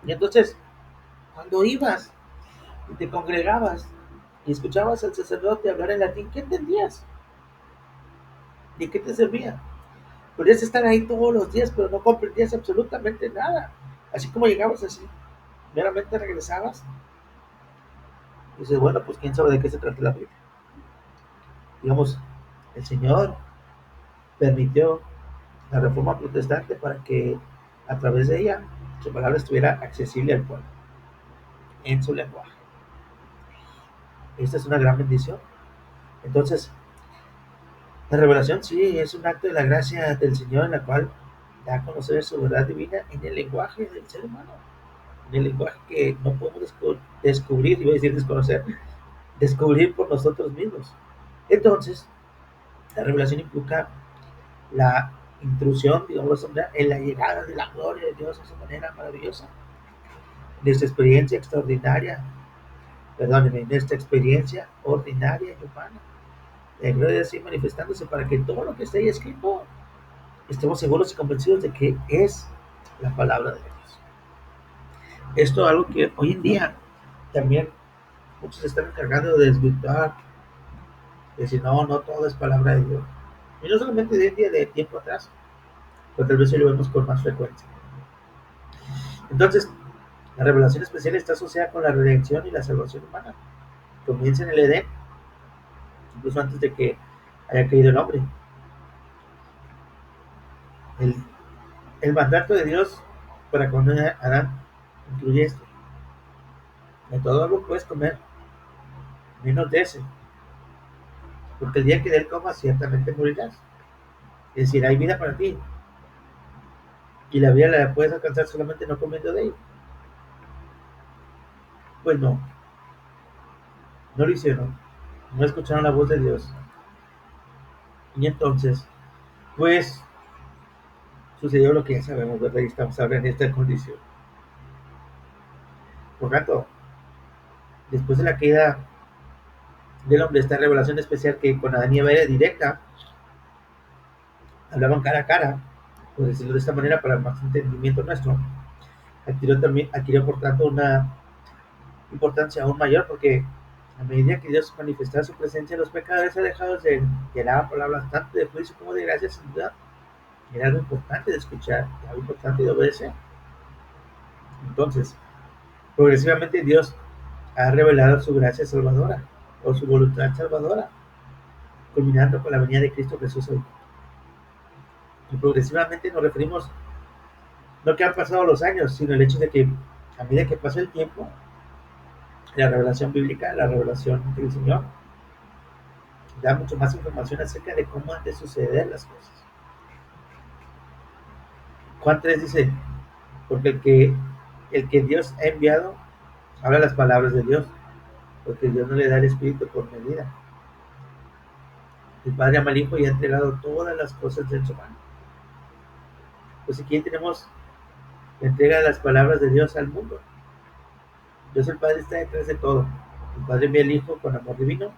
Y entonces, cuando ibas y te congregabas y escuchabas al sacerdote hablar en latín, ¿qué entendías? ¿De qué te servía? Podrías estar ahí todos los días, pero no comprendías absolutamente nada. Así como llegabas así, meramente regresabas. Y dices, bueno, pues quién sabe de qué se trata la Biblia. Digamos, el Señor permitió la reforma protestante para que a través de ella su palabra estuviera accesible al pueblo, en su lenguaje. Esta es una gran bendición. Entonces, la revelación sí es un acto de la gracia del Señor en la cual da a conocer su verdad divina en el lenguaje del ser humano, en el lenguaje que no podemos descubrir, iba a decir desconocer, descubrir por nosotros mismos. Entonces, la revelación implica la intrusión, digamos, en la llegada de la gloria de Dios de esa manera maravillosa, de esta experiencia extraordinaria, perdónenme, de esta experiencia ordinaria y humana, la gloria de Dios sigue manifestándose para que todo lo que esté ahí escrito estemos seguros y convencidos de que es la palabra de Dios. Esto es algo que hoy en día también muchos están encargando de desvirtuar, de decir, no, no todo es palabra de Dios. Y no solamente de hoy en día, de tiempo atrás, pero tal vez hoy lo vemos con más frecuencia. Entonces, la revelación especial está asociada con la redención y la salvación humana. Comienza en el Edén, incluso antes de que haya caído el hombre. El, el mandato de Dios para con Adán incluye esto. De todo árbol puedes comer, menos de ese, porque el día que de él comas ciertamente morirás. Es decir, hay vida para ti, y la vida la puedes alcanzar solamente no comiendo de ella. Pues no, no lo hicieron, no escucharon la voz de Dios. Y entonces, pues, sucedió lo que ya sabemos, ¿verdad? Y estamos ahora en esta condición. Por tanto, después de la caída del hombre, esta revelación especial que con Adán y Eva era directa, hablaban cara a cara, por decirlo de esta manera, para más entendimiento nuestro, adquirió por tanto una importancia aún mayor, porque a medida que Dios manifestaba su presencia, los pecadores alejados de él llenaban palabras tanto de juicio como de gracia, sin duda. Era algo importante de escuchar, algo importante de obedecer. Entonces, progresivamente Dios ha revelado su gracia salvadora o su voluntad salvadora, culminando con la venida de Cristo Jesús hoy. Y progresivamente nos referimos no que han pasado los años, sino el hecho de que a medida que pasa el tiempo, La revelación bíblica, la revelación del Señor, da mucho más información acerca de cómo han de suceder las cosas. Juan 3 dice, porque el que Dios ha enviado habla las palabras de Dios, porque Dios no le da el Espíritu por medida. El Padre ama al Hijo y ha entregado todas las cosas en su mano. Pues aquí tenemos la entrega de las palabras de Dios al mundo. Dios el Padre está detrás de todo. El Padre envía al Hijo con amor divino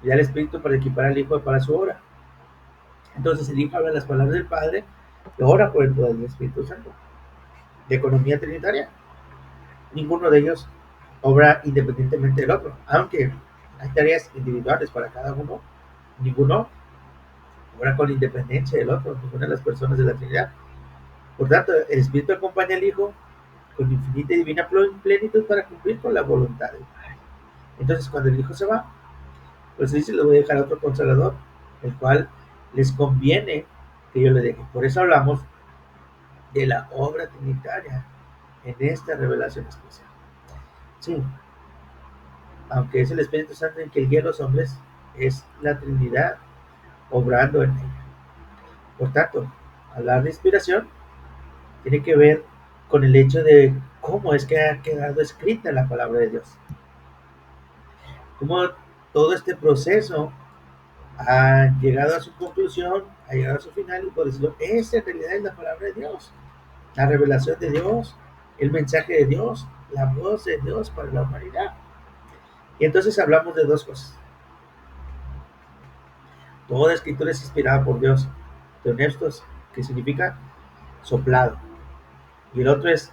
y da el Espíritu para equipar al Hijo para su obra. Entonces el Hijo habla las palabras del Padre y ora por el poder del Espíritu Santo. De economía trinitaria, ninguno de ellos obra independientemente del otro, aunque hay tareas individuales para cada uno, ninguno obra con independencia del otro, ninguna de las personas de la Trinidad. Por tanto, el Espíritu acompaña al Hijo con infinita y divina plenitud para cumplir con la voluntad del Padre. Entonces, cuando el Hijo se va, pues dice, le voy a dejar a otro consolador, el cual les conviene que yo le deje. Por eso hablamos de la obra trinitaria en esta revelación especial. Sí, aunque es el Espíritu Santo el que guía a los hombres, es la Trinidad obrando en ella. Por tanto, hablar de inspiración tiene que ver con el hecho de cómo es que ha quedado escrita la palabra de Dios. Cómo todo este proceso ha llegado a su conclusión, ha llegado a su final, y por decirlo, esa en realidad es la palabra de Dios, la revelación de Dios, el mensaje de Dios, la voz de Dios para la humanidad. Y entonces hablamos de dos cosas. Toda escritura es inspirada por Dios, honestos, que significa soplado. Y el otro es,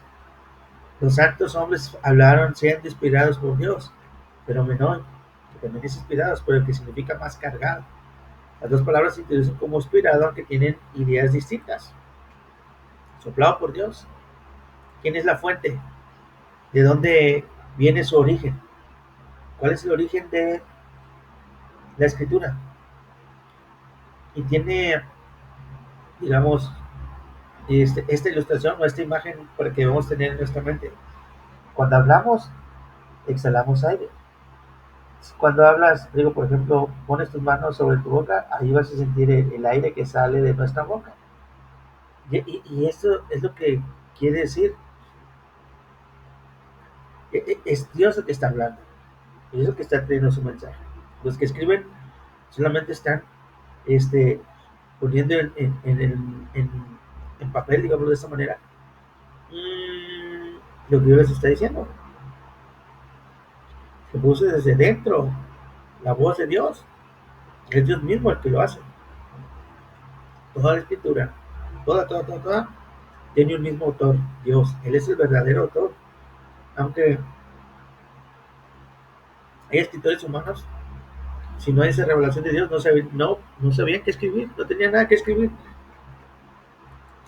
los santos hombres hablaron siendo inspirados por Dios, pero menor, que también es inspirados, pero el que significa más cargado. Las dos palabras se introducen como inspirado, aunque tienen ideas distintas. Soplado por Dios. ¿Quién es la fuente? ¿De dónde viene su origen? ¿Cuál es el origen de la escritura? Y tiene, digamos, esta ilustración o esta imagen para que debemos tener en nuestra mente. Cuando hablamos, exhalamos aire. Cuando hablas, digo, por ejemplo, pones tus manos sobre tu boca, ahí vas a sentir el aire que sale de nuestra boca. Y esto es lo que quiere decir. Es Dios el que está hablando. Es el que está trayendo su mensaje. Los que escriben solamente están este, poniendo en papel, digamos de esta manera, lo que Dios les está diciendo. Se produce desde dentro la voz de Dios. Es Dios mismo el que lo hace. Toda la escritura, toda, tiene un mismo autor, Dios. Él es el verdadero autor. Aunque hay escritores humanos, si no hay esa revelación de Dios, no sabían qué escribir, no tenían nada que escribir.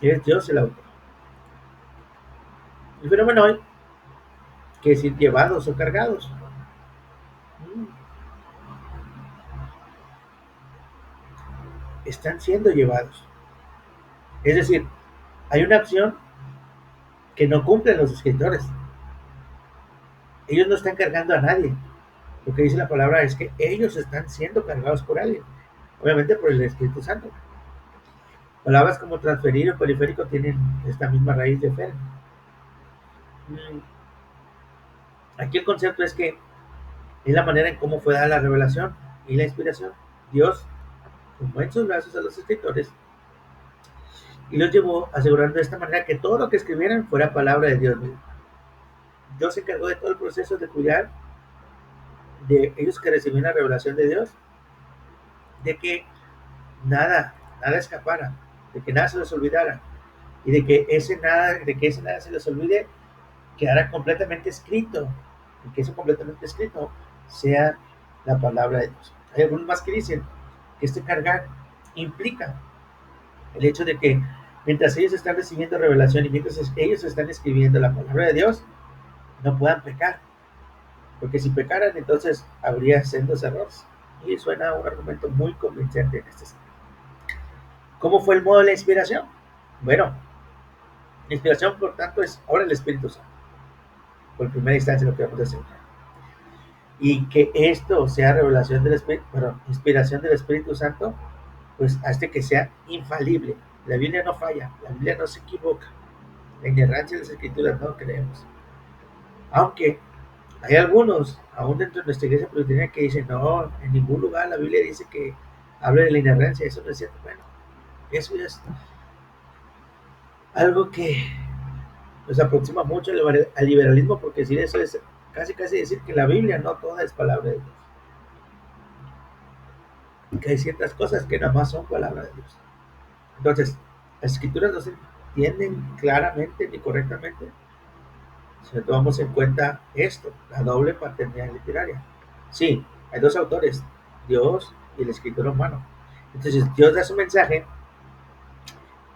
Es Dios el autor. El fenómeno hoy, que decir llevados o cargados. Están siendo llevados. Es decir, hay una acción que no cumplen los escritores. Ellos no están cargando a nadie. Lo que dice la palabra es que ellos están siendo cargados por alguien. Obviamente por el Espíritu Santo. Palabras como transferir o periférico tienen esta misma raíz de fer. Aquí el concepto es que es la manera en cómo fue dada la revelación y la inspiración. Dios tomó en sus brazos a los escritores y los llevó asegurando de esta manera que todo lo que escribieran fuera palabra de Dios mismo. Dios se encargó de todo el proceso de cuidar de ellos que recibían la revelación de Dios, de que nada escapara, de que nada se les olvidara y de que ese nada se les olvide quedara completamente escrito y que eso completamente escrito sea la palabra de Dios. Hay algunos más que dicen que este cargar implica el hecho de que mientras ellos están recibiendo revelación y mientras ellos están escribiendo la palabra de Dios, no puedan pecar, porque si pecaran entonces habría sendos errores. Y suena un argumento muy convincente en este sentido. ¿Cómo fue el modo de la inspiración? Bueno, la inspiración por tanto es ahora el Espíritu Santo, por primera instancia lo que vamos a hacer. y que esto sea revelación del Espíritu, perdón, inspiración del Espíritu Santo, pues hasta que sea infalible. La Biblia no falla, la Biblia no se equivoca. La inerrancia de las escrituras no creemos. Aunque hay algunos, aún dentro de nuestra iglesia presbiteriana, que dicen, no, en ningún lugar la Biblia dice que habla de la inerrancia, eso no es cierto. Bueno, eso es algo que nos aproxima mucho al liberalismo, porque decir eso es casi casi decir que la Biblia no toda es palabra de Dios, que hay ciertas cosas que nada más son palabra de Dios. Entonces, las escrituras no se entienden claramente ni correctamente si no tomamos en cuenta esto, la doble paternidad literaria. Sí, hay dos autores, Dios y el escritor humano. Entonces, Dios da su mensaje,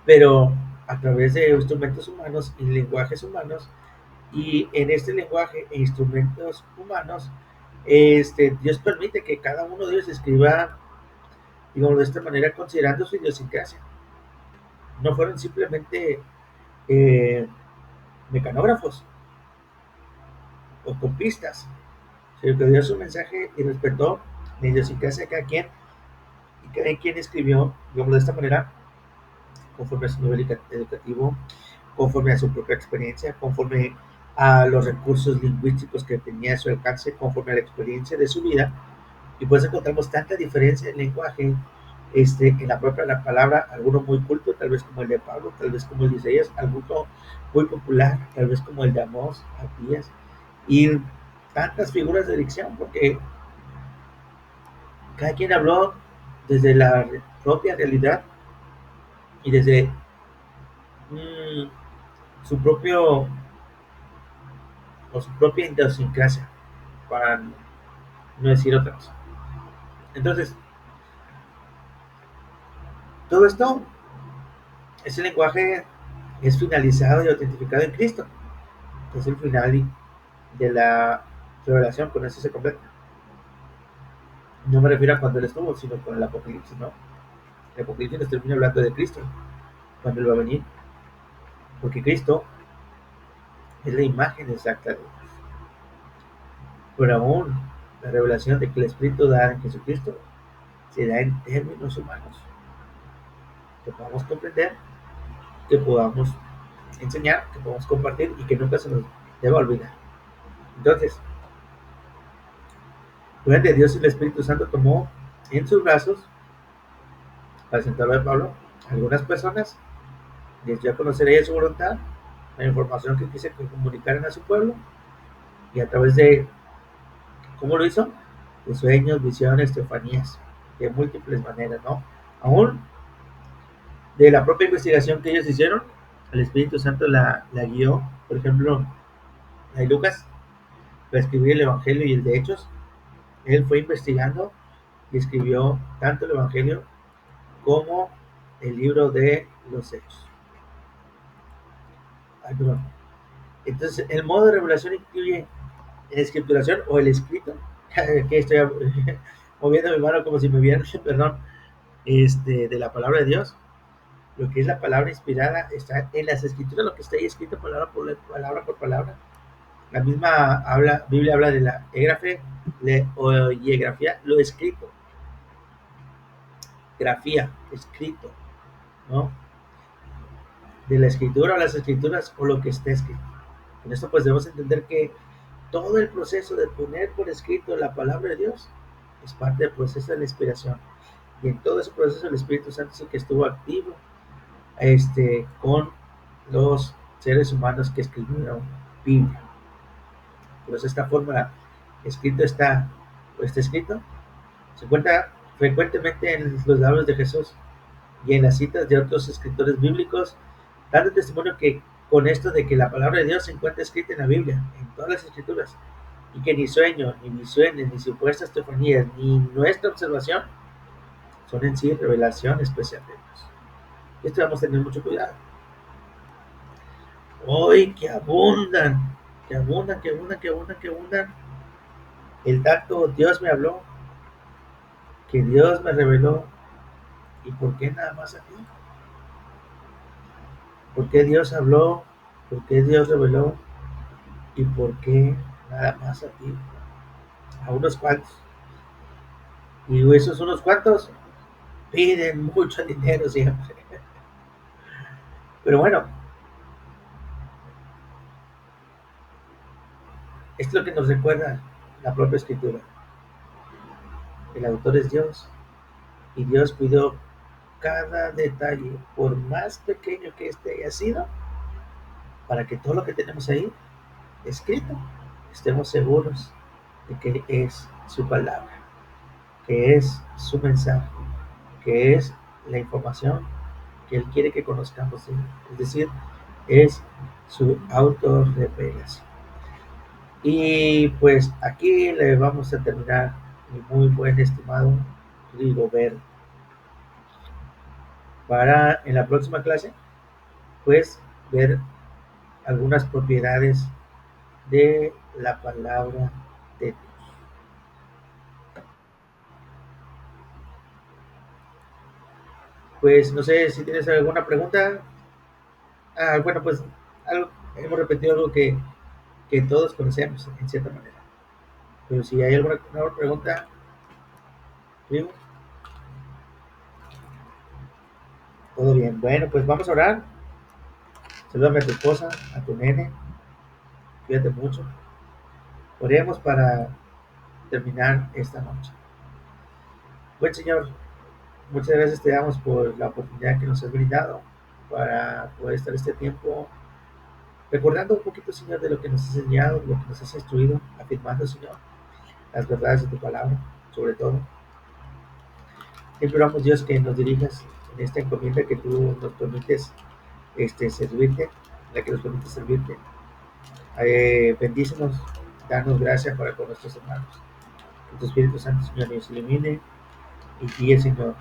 pero a través de instrumentos humanos y lenguajes humanos, y en este lenguaje e instrumentos humanos, Dios permite que cada uno de ellos escriba, digamos, de esta manera, considerando su idiosincrasia. No fueron simplemente eh, mecanógrafos o copistas, sino que dio su mensaje y respetó la idiosincrasia de cada quien, y cada quien escribió, digamos, de esta manera, conforme a su nivel educativo, conforme a su propia experiencia, conforme a los recursos lingüísticos que tenía a su alcance, conforme a la experiencia de su vida. Y pues encontramos tanta diferencia en lenguaje, en la propia la palabra, alguno muy culto, tal vez como el de Pablo, tal vez como el de Isaías, alguno muy popular, tal vez como el de Amós, Abdías, y tantas figuras de dicción, porque cada quien habló desde la propia realidad y desde mm, su propio o su propia idiosincrasia, para no decir otra cosa. Entonces, todo esto, ese lenguaje es finalizado y autentificado en Cristo, que es el final de la revelación, con eso se completa. No me refiero a cuando Él estuvo, sino con el Apocalipsis, ¿no? El Apocalipsis nos termina hablando de Cristo, cuando Él va a venir, porque Cristo es la imagen exacta de Dios. Pero aún la revelación de que el Espíritu da en Jesucristo se da en términos humanos, que podamos comprender, que podamos enseñar, que podamos compartir y que nunca se nos deba olvidar. Entonces, durante Dios y el Espíritu Santo tomó en sus brazos, para sentarlo de Pablo, a algunas personas, les dio a conocer ella su voluntad, la información que quise que comunicaran a su pueblo, y a través de, ¿cómo lo hizo? De sueños, visiones, teofanías, de múltiples maneras, ¿no? Aún de la propia investigación que ellos hicieron, el Espíritu Santo la guió. Por ejemplo, hay Lucas, para escribir el Evangelio y el de Hechos, él fue investigando y escribió tanto el Evangelio como el libro de los Hechos. Ay, perdón. Entonces, el modo de revelación incluye la escrituración o el escrito, que estoy moviendo mi mano como si me vieran, perdón, de la palabra de Dios. Lo que es la palabra inspirada está en las escrituras, lo que está ahí escrito palabra por palabra. La misma Biblia habla de la égrafe o grafía, lo escrito, grafía, escrito, ¿no? De la escritura o las escrituras o lo que está escrito. Con esto pues debemos entender que todo el proceso de poner por escrito la palabra de Dios es parte del proceso de la inspiración. Y en todo ese proceso el Espíritu Santo es el que estuvo activo con los seres humanos que escribieron Biblia. Por eso esta fórmula escrito está escrito, se encuentra frecuentemente en los labios de Jesús y en las citas de otros escritores bíblicos, dando testimonio que con esto de que la palabra de Dios se encuentra escrita en la Biblia, en todas las escrituras, y que ni sueño, ni visiones, ni supuestas teofanías, ni nuestra observación son en sí revelación especial de Dios. Esto vamos a tener mucho cuidado. Hoy que abundan, que abundan, que abundan, que abundan, que abundan, el tanto Dios me habló, que Dios me reveló, y por qué nada más a ti. ¿Por qué Dios habló? ¿Por qué Dios reveló? ¿Y por qué nada más a ti? a unos cuantos. Y esos unos cuantos piden mucho dinero siempre. Pero bueno, es lo que nos recuerda la propia escritura. El autor es Dios y Dios cuidó cada detalle, por más pequeño que este haya sido, para que todo lo que tenemos ahí escrito estemos seguros de que es su palabra, que es su mensaje, que es la información que Él quiere que conozcamos. Es decir, es su autorrevelación. Y pues aquí le vamos a terminar, mi muy buen estimado Rigobert, para en la próxima clase, pues ver algunas propiedades de la palabra de Dios. Pues no sé si tienes alguna pregunta. Bueno, pues algo, hemos repetido algo que todos conocemos en cierta manera. Pero si hay alguna pregunta, digo, todo bien. Bueno, pues vamos a orar. Saludame a tu esposa, a tu nene. Cuídate mucho. Oremos para terminar esta noche. Buen Señor, muchas gracias te damos por la oportunidad que nos has brindado para poder estar este tiempo recordando un poquito, Señor, de lo que nos has enseñado, de lo que nos has instruido, afirmando, Señor, las verdades de tu palabra, sobre todo. Imploramos, Dios, que nos dirijas en esta encomienda que tú nos permites servirte, en la que nos permites servirte. Bendícenos, danos gracia para con nuestros hermanos. Que tu Espíritu Santo, Señor, nos ilumine y guíe, Señor,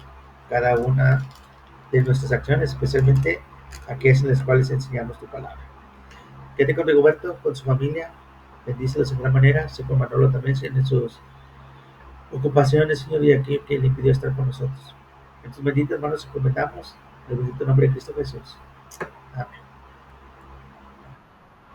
cada una de nuestras acciones, especialmente aquellas en las cuales enseñamos tu palabra. Quédate con Rigoberto, con su familia, bendícelos de gran manera, se con Manolo también en sus ocupaciones, Señor, y aquí que le impidió estar con nosotros. En tus benditas manos encomendamos, en el bendito nombre de Cristo Jesús. Amén.